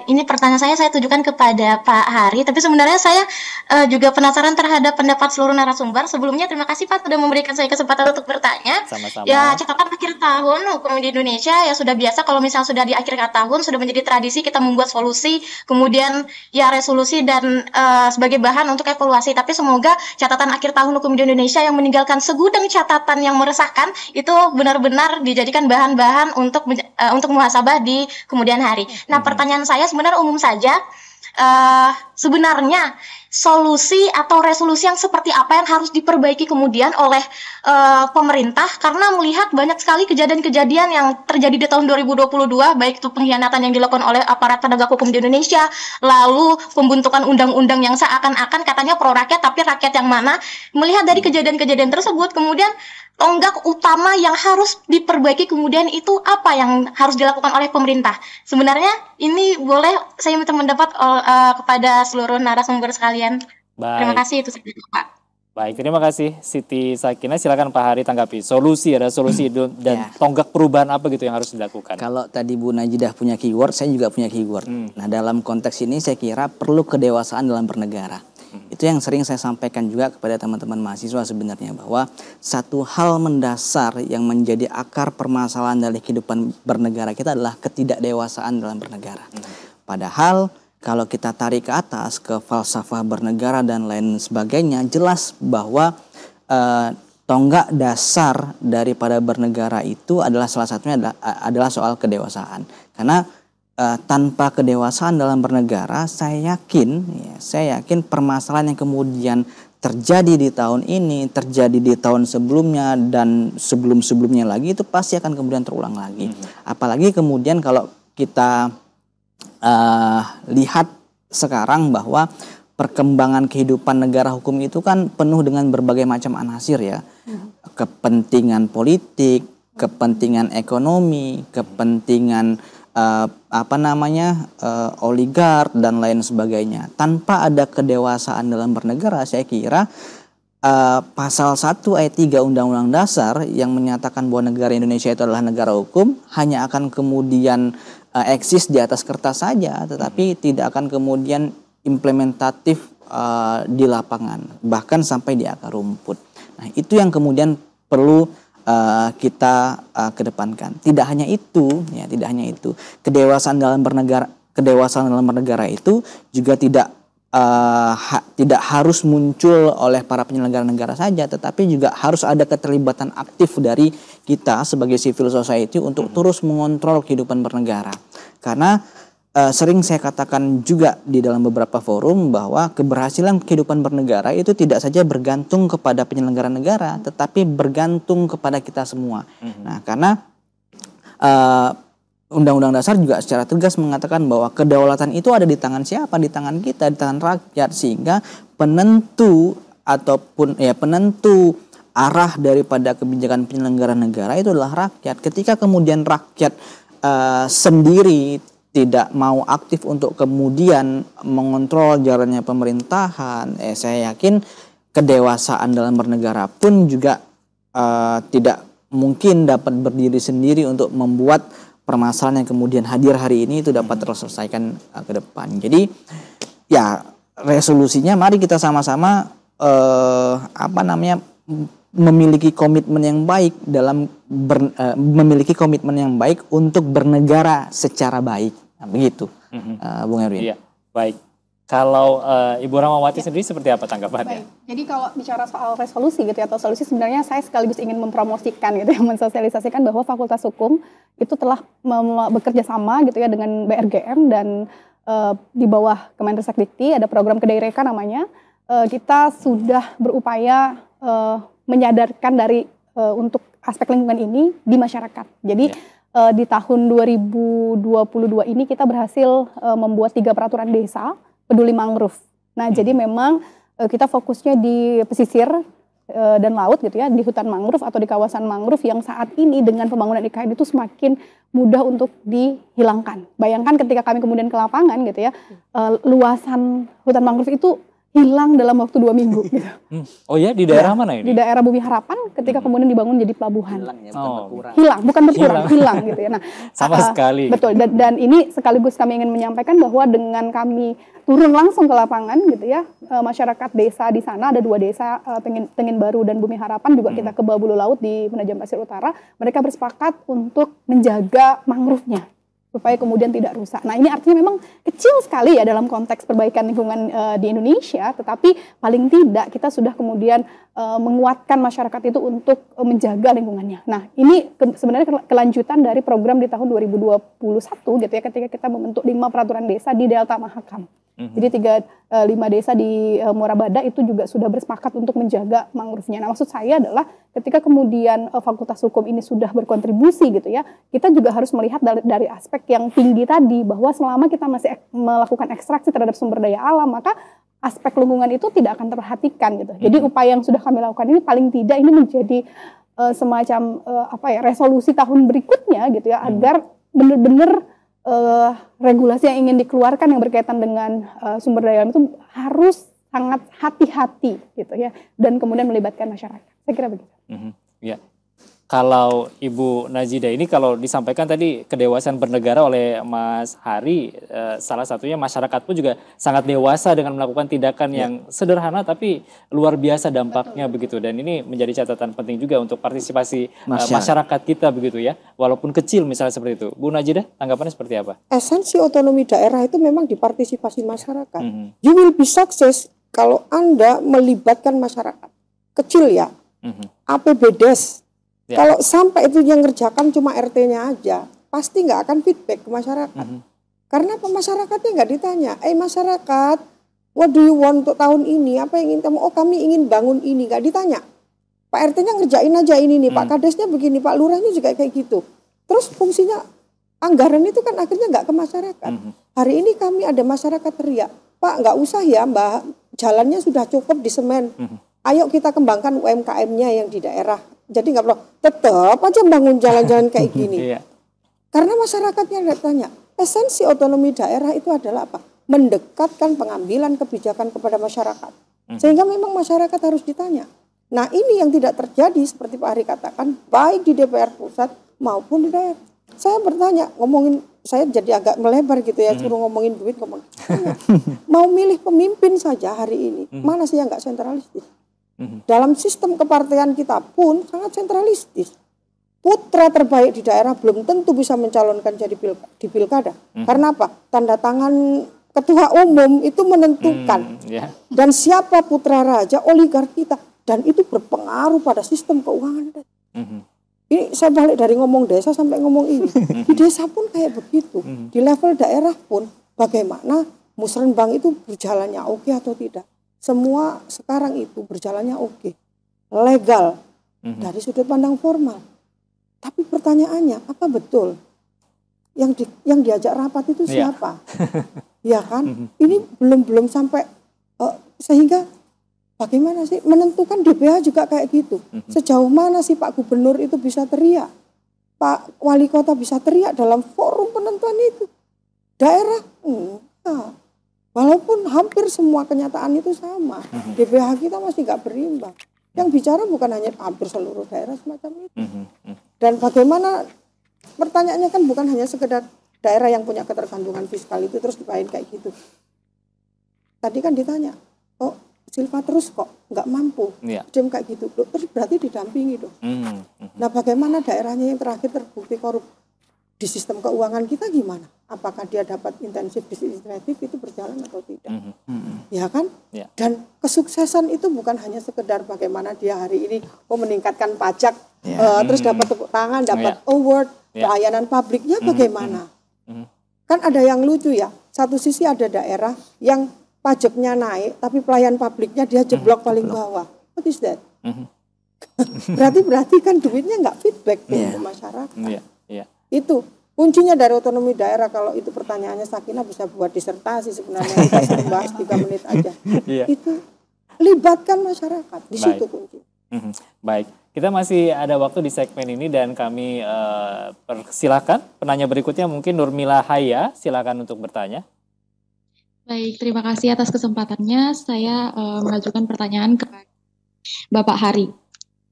Ini pertanyaan saya tujukan kepada Pak Hari, tapi sebenarnya saya juga penasaran terhadap pendapat seluruh narasumber. Sebelumnya terima kasih Pak sudah memberikan saya kesempatan untuk bertanya. Sama-sama. Ya, catatan akhir tahun hukum di Indonesia ya sudah biasa kalau misalnya sudah di akhir tahun sudah menjadi tradisi kita membuat solusi, kemudian ya resolusi dan sebagai bahan untuk evaluasi. Tapi semoga catatan akhir tahun hukum di Indonesia yang meninggalkan segudang catatan yang meresahkan itu benar-benar dijadikan bahan-bahan untuk muhasabah di kemudian hari. Nah, pertanyaan saya sebenarnya umum saja. Sebenarnya solusi atau resolusi yang seperti apa yang harus diperbaiki kemudian oleh pemerintah, karena melihat banyak sekali kejadian-kejadian yang terjadi di tahun 2022, baik itu pengkhianatan yang dilakukan oleh aparat penegak hukum di Indonesia, lalu pembentukan undang-undang yang seakan-akan katanya pro rakyat, tapi rakyat yang mana. Melihat dari kejadian-kejadian tersebut, kemudian tonggak utama yang harus diperbaiki kemudian itu apa yang harus dilakukan oleh pemerintah. Sebenarnya ini boleh saya minta pendapat kepada seluruh narasumber sekalian. Baik. Terima kasih itu saja Pak. Baik, terima kasih Siti Sakinah. Silakan Pak Hari tanggapi. Ada solusi dan tonggak perubahan apa gitu yang harus dilakukan? Kalau tadi Bu Najidah punya keyword, saya juga punya keyword. Nah, dalam konteks ini saya kira perlu kedewasaan dalam bernegara. Itu yang sering saya sampaikan juga kepada teman-teman mahasiswa sebenarnya, bahwa satu hal mendasar yang menjadi akar permasalahan dari kehidupan bernegara kita adalah ketidakdewasaan dalam bernegara. Padahal kalau kita tarik ke atas ke falsafah bernegara dan lain sebagainya, jelas bahwa tonggak dasar daripada bernegara itu adalah salah satunya adalah soal kedewasaan. Karena tanpa kedewasaan dalam bernegara, saya yakin permasalahan yang kemudian terjadi di tahun ini, terjadi di tahun sebelumnya dan sebelum-sebelumnya lagi, itu pasti akan kemudian terulang lagi. Apalagi kemudian kalau kita lihat sekarang bahwa perkembangan kehidupan negara hukum itu kan penuh dengan berbagai macam anasir ya. Kepentingan politik, kepentingan ekonomi, kepentingan oligark dan lain sebagainya. Tanpa ada kedewasaan dalam bernegara, saya kira pasal 1 ayat 3 Undang-Undang Dasar yang menyatakan bahwa negara Indonesia itu adalah negara hukum hanya akan kemudian eksis di atas kertas saja, tetapi tidak akan kemudian implementatif di lapangan, bahkan sampai di akar rumput. Nah, itu yang kemudian perlu kita kedepankan. Tidak hanya itu, kedewasaan dalam bernegara itu juga tidak harus muncul oleh para penyelenggara negara saja, tetapi juga harus ada keterlibatan aktif dari kita sebagai civil society untuk terus mengontrol kehidupan bernegara. Karena sering saya katakan juga di dalam beberapa forum bahwa keberhasilan kehidupan bernegara itu tidak saja bergantung kepada penyelenggara negara, tetapi bergantung kepada kita semua. Nah, karena Undang-Undang Dasar juga secara tegas mengatakan bahwa kedaulatan itu ada di tangan siapa? Di tangan kita, di tangan rakyat, sehingga penentu arah daripada kebijakan penyelenggara negara itu adalah rakyat. Ketika kemudian rakyat sendiri tidak mau aktif untuk kemudian mengontrol jalannya pemerintahan, saya yakin kedewasaan dalam bernegara pun juga tidak mungkin dapat berdiri sendiri untuk membuat permasalahan yang kemudian hadir hari ini itu dapat terselesaikan ke depan. Jadi ya resolusinya mari kita sama-sama memiliki komitmen yang baik dalam memiliki komitmen yang baik untuk bernegara secara baik. Nah, begitu, Bung Erwin. Iya, baik. Kalau Ibu Rahmawati sendiri seperti apa tanggapannya? Baik. Jadi kalau bicara soal resolusi gitu ya, atau solusi, sebenarnya saya sekaligus ingin mempromosikan gitu ya, mensosialisasikan bahwa Fakultas Hukum itu telah bekerja sama gitu ya dengan BRGM dan di bawah Kemenristek-Dikti ada program Kedaireka namanya. Kita sudah berupaya menyadarkan dari untuk aspek lingkungan ini di masyarakat. Jadi di tahun 2022 ini kita berhasil membuat 3 peraturan desa peduli mangrove. Nah, jadi memang kita fokusnya di pesisir dan laut gitu ya, di hutan mangrove atau di kawasan mangrove yang saat ini dengan pembangunan IKN itu semakin mudah untuk dihilangkan. Bayangkan ketika kami kemudian ke lapangan gitu ya, luasan hutan mangrove itu hilang dalam waktu 2 minggu gitu. Oh ya, di daerah mana ini? Di daerah Bumi Harapan ketika kemudian dibangun jadi pelabuhan. Hilang ya, bukan berkurang. Bukan berkurang, hilang gitu ya. Nah, sama sekali. Betul, dan ini sekaligus kami ingin menyampaikan bahwa dengan kami turun langsung ke lapangan gitu ya, masyarakat desa di sana ada 2 desa, Tengin Baru dan Bumi Harapan, juga kita ke Babulu Laut di Penajam Pasir Utara, mereka bersepakat untuk menjaga mangrove-nya supaya kemudian tidak rusak. Nah, ini artinya memang kecil sekali ya dalam konteks perbaikan lingkungan di Indonesia, tetapi paling tidak kita sudah kemudian menguatkan masyarakat itu untuk menjaga lingkungannya. Nah, ini sebenarnya kelanjutan dari program di tahun 2021 gitu ya, ketika kita membentuk 5 peraturan desa di Delta Mahakam. Jadi 5 desa di Muara Badak itu juga sudah bersepakat untuk menjaga mangrove-nya. Nah, maksud saya adalah ketika kemudian Fakultas Hukum ini sudah berkontribusi gitu ya, kita juga harus melihat dari aspek yang tinggi tadi, bahwa selama kita masih melakukan ekstraksi terhadap sumber daya alam, maka aspek lingkungan itu tidak akan terperhatikan gitu. Jadi upaya yang sudah kami lakukan ini paling tidak ini menjadi semacam resolusi tahun berikutnya gitu ya, agar benar-benar regulasi yang ingin dikeluarkan yang berkaitan dengan sumber daya alam itu harus sangat hati-hati gitu ya, dan kemudian melibatkan masyarakat. Saya kira begitu. Ya. Kalau Ibu Najida ini kalau disampaikan tadi kedewasaan bernegara oleh Mas Hari, salah satunya masyarakat pun juga sangat dewasa dengan melakukan tindakan yang sederhana tapi luar biasa dampaknya. Begitu, dan ini menjadi catatan penting juga untuk partisipasi masyarakat kita begitu ya, walaupun kecil misalnya seperti itu. Bu Najida, tanggapannya seperti apa? Esensi otonomi daerah itu memang di partisipasi masyarakat. You will be success kalau Anda melibatkan masyarakat. Kecil ya, APBDes. Kalau sampai itu yang ngerjakan cuma RT-nya aja, pasti nggak akan feedback ke masyarakat. Karena masyarakatnya nggak ditanya, masyarakat, what do you want untuk tahun ini? Apa yang ingin kamu? Oh, kami ingin bangun ini, nggak ditanya. Pak RT-nya ngerjain aja ini nih, Pak Kadesnya begini, Pak Lurahnya juga kayak gitu. Terus fungsinya anggaran itu kan akhirnya nggak ke masyarakat. Hari ini kami ada masyarakat teriak, Pak nggak usah ya Mbak, jalannya sudah cukup di semen. Ayo kita kembangkan UMKM-nya yang di daerah. Jadi nggak perlu, tetap aja bangun jalan-jalan kayak gini. Karena masyarakatnya nggak tanya. Esensi otonomi daerah itu adalah apa? Mendekatkan pengambilan kebijakan kepada masyarakat. Sehingga memang masyarakat harus ditanya. Nah, ini yang tidak terjadi seperti Pak Hari katakan, baik di DPR pusat maupun di daerah. Saya bertanya, saya jadi agak melebar gitu ya, suruh ngomongin duit, mau milih pemimpin saja hari ini, mana sih yang nggak sentralistis? Dalam sistem kepartean kita pun sangat sentralistis. Putra terbaik di daerah belum tentu bisa mencalonkan jadi di pilkada. Karena apa? Tanda tangan ketua umum itu menentukan. Dan siapa putra raja, oligarki kita. Dan itu berpengaruh pada sistem keuangan. Ini saya balik dari ngomong desa sampai ngomong ini. Di desa pun kayak begitu. Di level daerah pun bagaimana musrenbang itu berjalannya oke atau tidak. Semua sekarang itu berjalannya oke, legal dari sudut pandang formal. Tapi pertanyaannya, apa betul yang diajak rapat itu siapa? Ya kan? Ini belum sampai sehingga bagaimana sih menentukan DPH juga kayak gitu. Sejauh mana sih Pak Gubernur itu bisa teriak, Pak Wali Kota bisa teriak dalam forum penentuan itu. Daerah enggak. Walaupun hampir semua kenyataan itu sama, DPH kita masih nggak berimbang. Yang bicara bukan hanya hampir seluruh daerah semacam itu. Dan bagaimana, pertanyaannya kan bukan hanya sekedar daerah yang punya ketergantungan fiskal itu terus dipain kayak gitu. Tadi kan ditanya, oh Silva terus kok nggak mampu, dem kayak gitu, terus berarti didampingi dong. Nah bagaimana daerahnya yang terakhir terbukti korup di sistem keuangan kita gimana? Apakah dia dapat intensif disinsentif itu berjalan atau tidak? Ya kan? Dan kesuksesan itu bukan hanya sekedar bagaimana dia hari ini meningkatkan pajak, terus dapat tepuk tangan, dapat award, pelayanan publiknya bagaimana? Kan ada yang lucu ya, satu sisi ada daerah yang pajaknya naik, tapi pelayan publiknya dia jeblok paling bawah. What is that? berarti kan duitnya nggak feedback ke masyarakat. Itu kuncinya dari otonomi daerah. Kalau itu pertanyaannya Sakinah bisa buat disertasi sebenarnya, kita sering bahas 3 menit aja. Itu libatkan masyarakat, di situ kunci. Baik, kita masih ada waktu di segmen ini dan kami persilakan penanya berikutnya mungkin Nurmila Haya, silakan untuk bertanya. Baik, terima kasih atas kesempatannya. Saya mengajukan pertanyaan kepada Bapak Hari.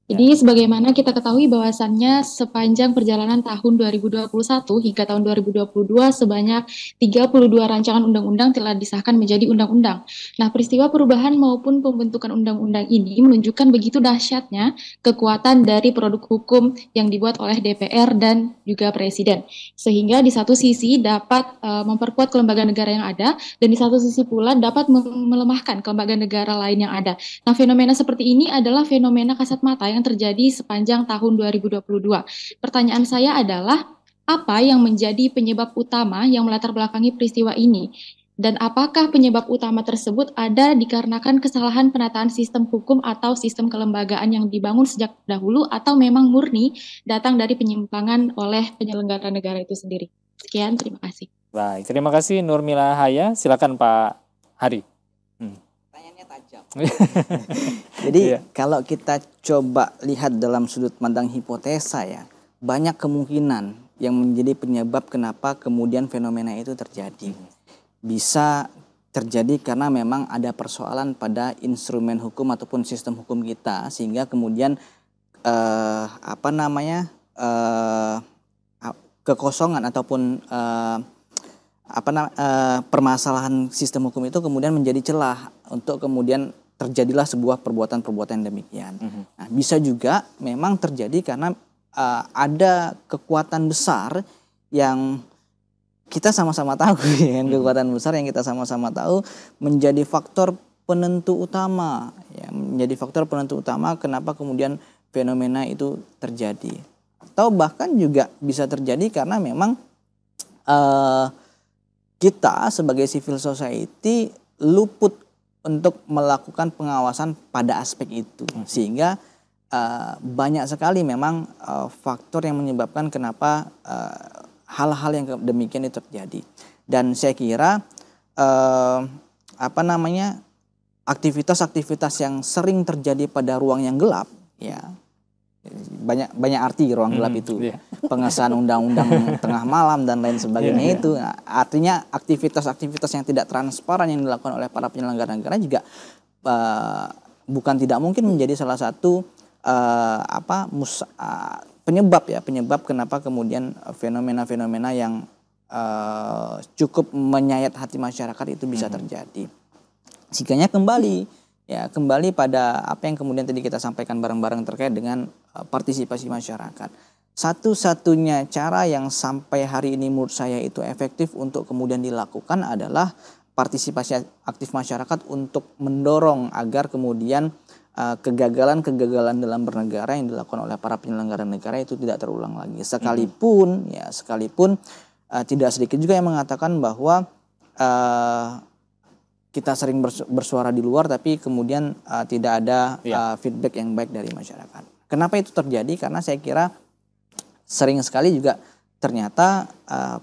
Jadi sebagaimana kita ketahui bahwasannya sepanjang perjalanan tahun 2021 hingga tahun 2022 sebanyak 32 rancangan undang-undang telah disahkan menjadi undang-undang. Nah, peristiwa perubahan maupun pembentukan undang-undang ini menunjukkan begitu dahsyatnya kekuatan dari produk hukum yang dibuat oleh DPR dan juga Presiden. Sehingga di satu sisi dapat memperkuat kelembagaan negara yang ada dan di satu sisi pula dapat melemahkan kelembagaan negara lain yang ada. Nah, fenomena seperti ini adalah fenomena kasat mata yang terjadi sepanjang tahun 2022. Pertanyaan saya adalah, apa yang menjadi penyebab utama yang melatar belakangi peristiwa ini? Dan apakah penyebab utama tersebut ada dikarenakan kesalahan penataan sistem hukum atau sistem kelembagaan yang dibangun sejak dahulu, atau memang murni datang dari penyimpangan oleh penyelenggara negara itu sendiri? Sekian, terima kasih. Baik, terima kasih Nurmila Haya. Silakan Pak Hari. Jadi kalau kita coba lihat dalam sudut pandang hipotesa ya, banyak kemungkinan yang menjadi penyebab kenapa kemudian fenomena itu terjadi. Bisa terjadi karena memang ada persoalan pada instrumen hukum ataupun sistem hukum kita, sehingga kemudian kekosongan ataupun permasalahan sistem hukum itu kemudian menjadi celah untuk kemudian terjadilah sebuah perbuatan-perbuatan demikian. Nah, bisa juga memang terjadi karena ada kekuatan besar yang kita sama-sama tahu, kan, kekuatan besar yang kita sama-sama tahu menjadi faktor penentu utama, ya, menjadi faktor penentu utama kenapa kemudian fenomena itu terjadi. Atau bahkan juga bisa terjadi karena memang kita sebagai civil society luput untuk melakukan pengawasan pada aspek itu, sehingga banyak sekali memang faktor yang menyebabkan kenapa hal-hal yang demikian itu terjadi. Dan saya kira aktivitas-aktivitas yang sering terjadi pada ruang yang gelap, ya banyak arti ruang gelap itu, pengesahan undang-undang tengah malam dan lain sebagainya itu. Nah, artinya aktivitas-aktivitas yang tidak transparan yang dilakukan oleh para penyelenggara negara juga bukan tidak mungkin menjadi salah satu penyebab kenapa kemudian fenomena-fenomena yang cukup menyayat hati masyarakat itu bisa terjadi. Sehingga kembali pada apa yang kemudian tadi kita sampaikan bareng-bareng terkait dengan partisipasi masyarakat. Satu-satunya cara yang sampai hari ini menurut saya itu efektif untuk kemudian dilakukan adalah partisipasi aktif masyarakat untuk mendorong agar kemudian kegagalan-kegagalan dalam bernegara yang dilakukan oleh para penyelenggara negara itu tidak terulang lagi. Sekalipun tidak sedikit juga yang mengatakan bahwa kita sering bersuara di luar tapi kemudian tidak ada feedback yang baik dari masyarakat. Kenapa itu terjadi? Karena saya kira sering sekali juga ternyata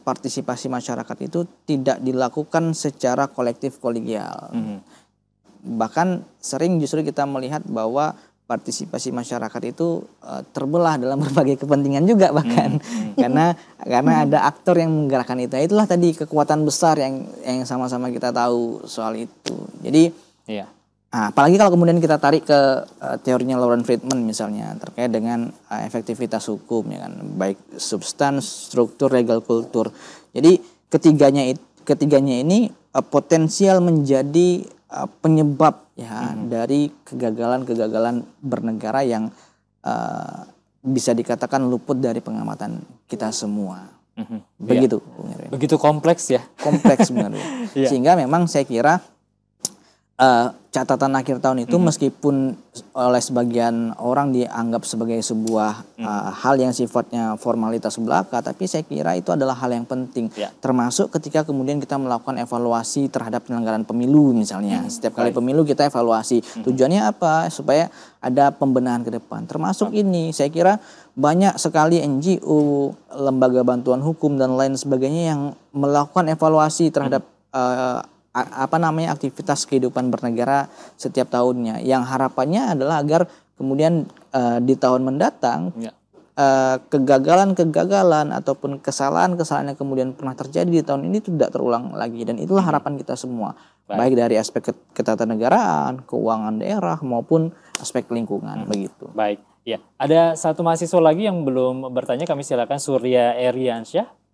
partisipasi masyarakat itu tidak dilakukan secara kolektif kolegial. Bahkan sering justru kita melihat bahwa partisipasi masyarakat itu terbelah dalam berbagai kepentingan juga bahkan karena ada aktor yang menggerakkan itu. Itulah tadi kekuatan besar yang sama-sama kita tahu soal itu. Jadi apalagi kalau kemudian kita tarik ke teorinya Lauren Friedman misalnya terkait dengan efektivitas hukum, ya kan, baik substans, struktur, legal kultur. Jadi ketiganya ini potensial menjadi penyebab ya dari kegagalan-kegagalan bernegara yang bisa dikatakan luput dari pengamatan kita semua. Begitu. Begitu kompleks ya. Kompleks sebenarnya. Sehingga memang saya kira catatan akhir tahun itu meskipun oleh sebagian orang dianggap sebagai sebuah hal yang sifatnya formalitas belaka, tapi saya kira itu adalah hal yang penting. Termasuk ketika kemudian kita melakukan evaluasi terhadap penyelenggaraan pemilu misalnya. Setiap kali pemilu kita evaluasi. Tujuannya apa? Supaya ada pembenahan ke depan. Termasuk ini saya kira banyak sekali NGO, lembaga bantuan hukum dan lain sebagainya yang melakukan evaluasi terhadap aktivitas kehidupan bernegara setiap tahunnya, yang harapannya adalah agar kemudian di tahun mendatang kegagalan ataupun kesalahan-kesalahan yang kemudian pernah terjadi di tahun ini tidak terulang lagi, dan itulah harapan kita semua, baik dari aspek ketatanegaraan, keuangan daerah maupun aspek lingkungan. Begitu. Baik, ya, ada satu mahasiswa lagi yang belum bertanya, kami silakan, Surya Eriansyah.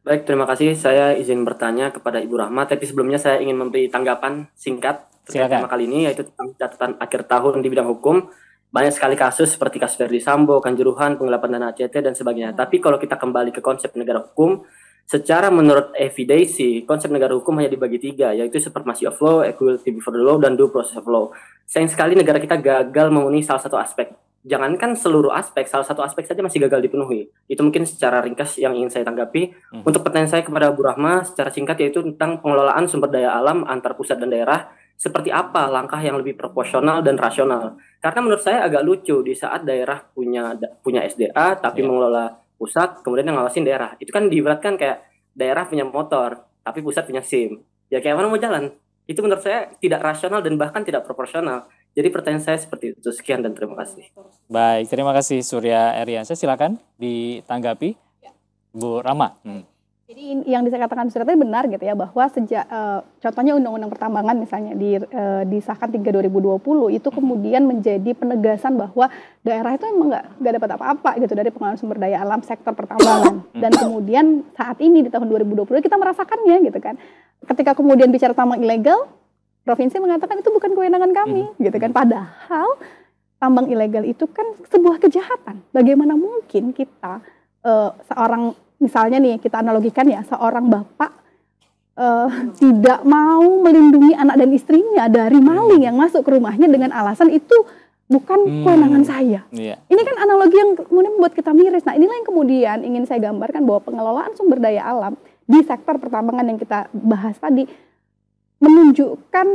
Baik, terima kasih. Saya izin bertanya kepada Ibu Rahma, tapi sebelumnya saya ingin memberi tanggapan singkat terkait tema kali ini, yaitu tentang catatan akhir tahun di bidang hukum. Banyak sekali kasus seperti kasus Verdi Sambo, Kanjuruhan, penggelapan dana ACT, dan sebagainya. Tapi kalau kita kembali ke konsep negara hukum, secara menurut evidensi, konsep negara hukum hanya dibagi 3, yaitu supremacy of law, equality before the law, dan due process of law. Sayang sekali negara kita gagal memenuhi salah satu aspek. Jangankan seluruh aspek, salah satu aspek saja masih gagal dipenuhi. Itu mungkin secara ringkas yang ingin saya tanggapi. Untuk pertanyaan saya kepada Bu Rahma secara singkat, yaitu tentang pengelolaan sumber daya alam antar pusat dan daerah. Seperti apa langkah yang lebih proporsional dan rasional? Karena menurut saya agak lucu di saat daerah punya SDA tapi mengelola pusat, kemudian yang ngawasin daerah. Itu kan diibaratkan kayak daerah punya motor tapi pusat punya SIM. Ya kayak mana mau jalan? Itu menurut saya tidak rasional dan bahkan tidak proporsional. Jadi pertanyaan saya seperti itu. Sekian dan terima kasih. Baik, terima kasih Surya Eriansyah. Silakan ditanggapi, Bu Rama. Jadi yang dikatakan Surya tadi benar gitu ya, bahwa sejak contohnya Undang-Undang Pertambangan misalnya disahkan 3 2020 itu kemudian menjadi penegasan bahwa daerah itu memang nggak dapat apa-apa gitu dari pengelolaan sumber daya alam sektor pertambangan. Dan kemudian saat ini di tahun 2020 kita merasakannya gitu kan. Ketika kemudian bicara tambang ilegal, provinsi mengatakan itu bukan kewenangan kami, gitu kan. Padahal tambang ilegal itu kan sebuah kejahatan. Bagaimana mungkin kita seorang, misalnya nih kita analogikan ya, seorang bapak tidak mau melindungi anak dan istrinya dari maling yang masuk ke rumahnya dengan alasan itu bukan kewenangan saya. Ini kan analogi yang kemudian membuat kita miris. Nah, inilah yang kemudian ingin saya gambarkan bahwa pengelolaan sumber daya alam di sektor pertambangan yang kita bahas tadi menunjukkan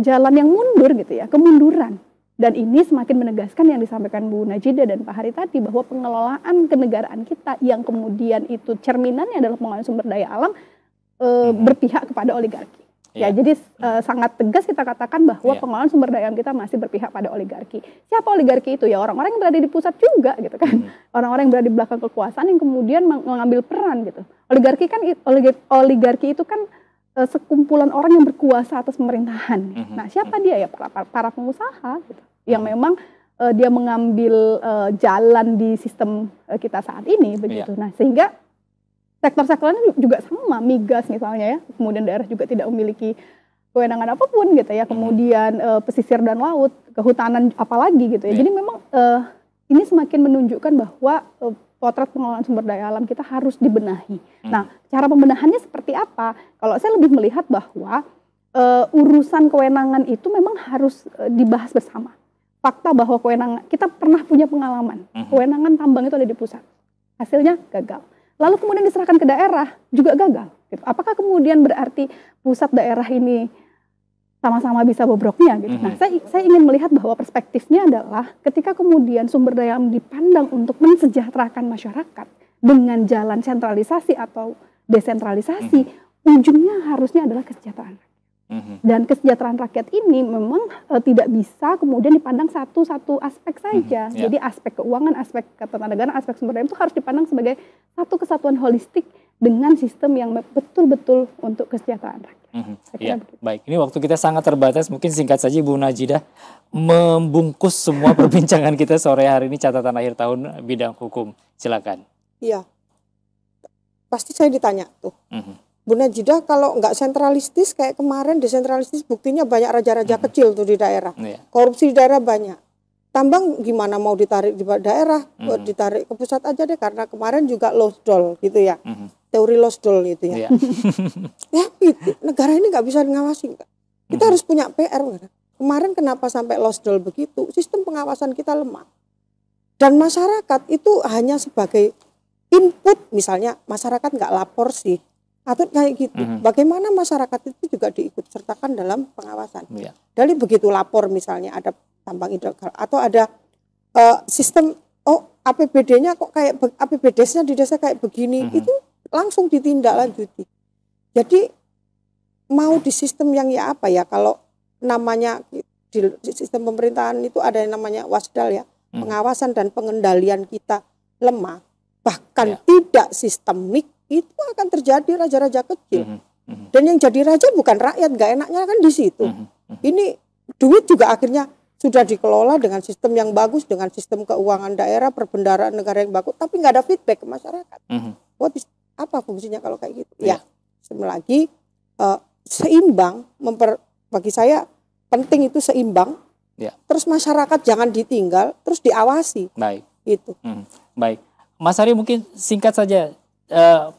jalan yang mundur gitu ya, kemunduran. Dan ini semakin menegaskan yang disampaikan Bu Najida dan Pak Hari tadi, bahwa pengelolaan kenegaraan kita yang kemudian itu cerminannya adalah pengelolaan sumber daya alam berpihak kepada oligarki. Ya, jadi sangat tegas kita katakan bahwa pengelolaan sumber daya alam kita masih berpihak pada oligarki. Siapa oligarki itu? Ya orang-orang yang berada di pusat juga gitu kan. Orang-orang yang berada di belakang kekuasaan yang kemudian mengambil peran gitu. Oligarki itu kan sekumpulan orang yang berkuasa atas pemerintahan. Nah, siapa dia? Ya para pengusaha gitu, yang memang dia mengambil jalan di sistem kita saat ini begitu. Nah, sehingga sektor-sektornya juga sama, migas misalnya ya, kemudian daerah juga tidak memiliki kewenangan apapun gitu ya, kemudian pesisir dan laut, kehutanan apalagi gitu ya. Jadi memang ini semakin menunjukkan bahwa potret pengelolaan sumber daya alam kita harus dibenahi. Nah, cara pembenahannya seperti apa? Kalau saya lebih melihat bahwa urusan kewenangan itu memang harus dibahas bersama. Fakta bahwa kewenangan, kita pernah punya pengalaman, kewenangan tambang itu ada di pusat. Hasilnya gagal. Lalu kemudian diserahkan ke daerah, juga gagal. Gitu. Apakah kemudian berarti pusat daerah ini sama-sama bisa bobroknya gitu. Nah, saya ingin melihat bahwa perspektifnya adalah ketika kemudian sumber daya alam dipandang untuk mensejahterakan masyarakat dengan jalan sentralisasi atau desentralisasi, ujungnya harusnya adalah kesejahteraan rakyat. Dan kesejahteraan rakyat ini memang tidak bisa kemudian dipandang satu aspek saja. Jadi aspek keuangan, aspek ketatanegaraan, aspek sumber daya itu harus dipandang sebagai satu kesatuan holistik dengan sistem yang betul-betul untuk kesejahteraan rakyat. Ya, baik. Ini waktu kita sangat terbatas. Mungkin singkat saja Bu Najidah membungkus semua perbincangan kita sore hari ini, catatan akhir tahun bidang hukum. Silakan. Iya. Pasti saya ditanya tuh. Bu Najidah, kalau nggak sentralistis kayak kemarin desentralistis, buktinya banyak raja-raja kecil tuh di daerah. Korupsi di daerah banyak. Tambang gimana mau ditarik di daerah, ditarik ke pusat aja deh, karena kemarin juga losdol gitu ya. Teori losdol gitu ya. Ya gitu. Negara ini nggak bisa ngawasi. Kita harus punya PR. Kemarin kenapa sampai losdol begitu? Sistem pengawasan kita lemah. Dan masyarakat itu hanya sebagai input, misalnya masyarakat nggak lapor sih. Atau kayak gitu. Bagaimana masyarakat itu juga diikut sertakan dalam pengawasan. Dari begitu lapor misalnya ada tambang ilegal atau ada sistem APBD-nya kok kayak APBD-nya di desa kayak begini, itu langsung ditindaklanjuti. Jadi mau di sistem yang ya apa ya, kalau namanya di sistem pemerintahan itu ada yang namanya wasdal ya, pengawasan dan pengendalian kita lemah, bahkan tidak sistemik, itu akan terjadi raja-raja kecil. Dan yang jadi raja bukan rakyat, gak enaknya kan di situ. Ini duit juga akhirnya sudah dikelola dengan sistem yang bagus, dengan sistem keuangan daerah, perbendaharaan negara yang bagus, tapi nggak ada feedback ke masyarakat. Apa fungsinya kalau kayak gitu? Ya, lagi seimbang, bagi saya penting itu seimbang. Terus masyarakat jangan ditinggal, terus diawasi. Baik. Itu. Baik, Mas Hari mungkin singkat saja.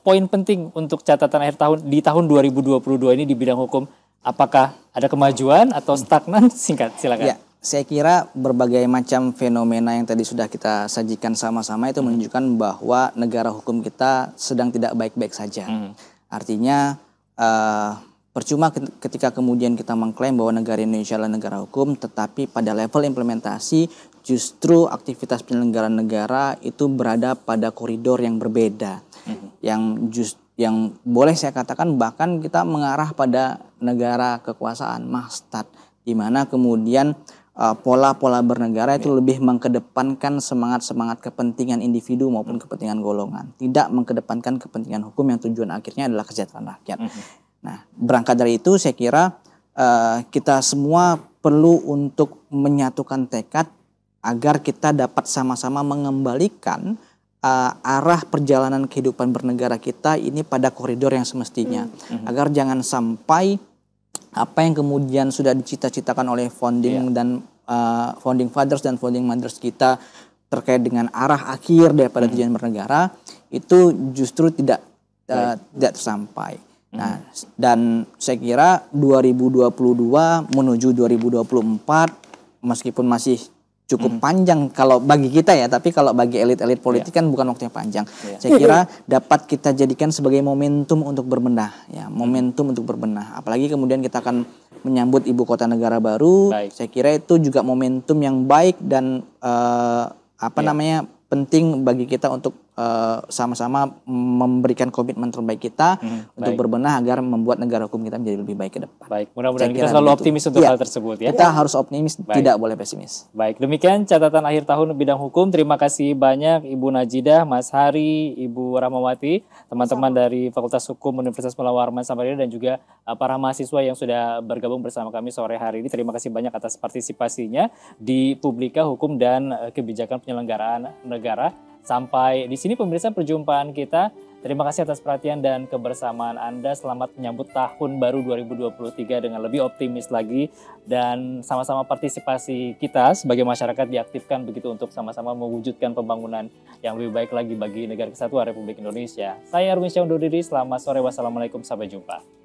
Poin penting untuk catatan akhir tahun di tahun 2022 ini di bidang hukum, apakah ada kemajuan atau stagnan? Singkat, silakan. Ya, saya kira berbagai macam fenomena yang tadi sudah kita sajikan sama-sama itu menunjukkan bahwa negara hukum kita sedang tidak baik-baik saja. Artinya percuma ketika kemudian kita mengklaim bahwa negara Indonesia adalah negara hukum, tetapi pada level implementasi justru aktivitas penyelenggara negara itu berada pada koridor yang berbeda. Yang boleh saya katakan bahkan kita mengarah pada negara kekuasaan mastat, di mana kemudian pola-pola bernegara itu lebih mengkedepankan semangat-semangat kepentingan individu maupun kepentingan golongan, tidak mengkedepankan kepentingan hukum yang tujuan akhirnya adalah kesejahteraan rakyat. Nah, berangkat dari itu saya kira kita semua perlu untuk menyatukan tekad agar kita dapat sama-sama mengembalikan arah perjalanan kehidupan bernegara kita ini pada koridor yang semestinya, agar jangan sampai apa yang kemudian sudah dicita-citakan oleh founding dan founding fathers dan founding mothers kita terkait dengan arah akhir daripada tujuan bernegara itu justru tidak tersampai. Nah, dan saya kira 2022 menuju 2024 meskipun masih cukup panjang kalau bagi kita ya, tapi kalau bagi elit-elit politik kan bukan waktu yang panjang. Saya kira dapat kita jadikan sebagai momentum untuk berbenah, ya, momentum untuk berbenah. Apalagi kemudian kita akan menyambut ibu kota negara baru. Saya kira itu juga momentum yang baik dan penting bagi kita untuk sama-sama memberikan komitmen terbaik kita untuk berbenah agar membuat negara hukum kita menjadi lebih baik ke depan. Baik, mudah-mudahan kita selalu optimis untuk hal tersebut ya. Kita harus optimis, tidak boleh pesimis. Baik, demikian catatan akhir tahun bidang hukum. Terima kasih banyak Ibu Najidah, Mas Hari, Ibu Rahmawati, teman-teman dari Fakultas Hukum Universitas Mula Warman Samarinda dan juga para mahasiswa yang sudah bergabung bersama kami sore hari ini. Terima kasih banyak atas partisipasinya di Publika Hukum dan Kebijakan Penyelenggaraan Negara. Sampai di sini pemirsa perjumpaan kita. Terima kasih atas perhatian dan kebersamaan Anda. Selamat menyambut tahun baru 2023 dengan lebih optimis lagi. Dan sama-sama partisipasi kita sebagai masyarakat diaktifkan begitu untuk sama-sama mewujudkan pembangunan yang lebih baik lagi bagi negara kesatuan Republik Indonesia. Saya Erwin Syah undur diri. Selamat sore. Wassalamualaikum. Sampai jumpa.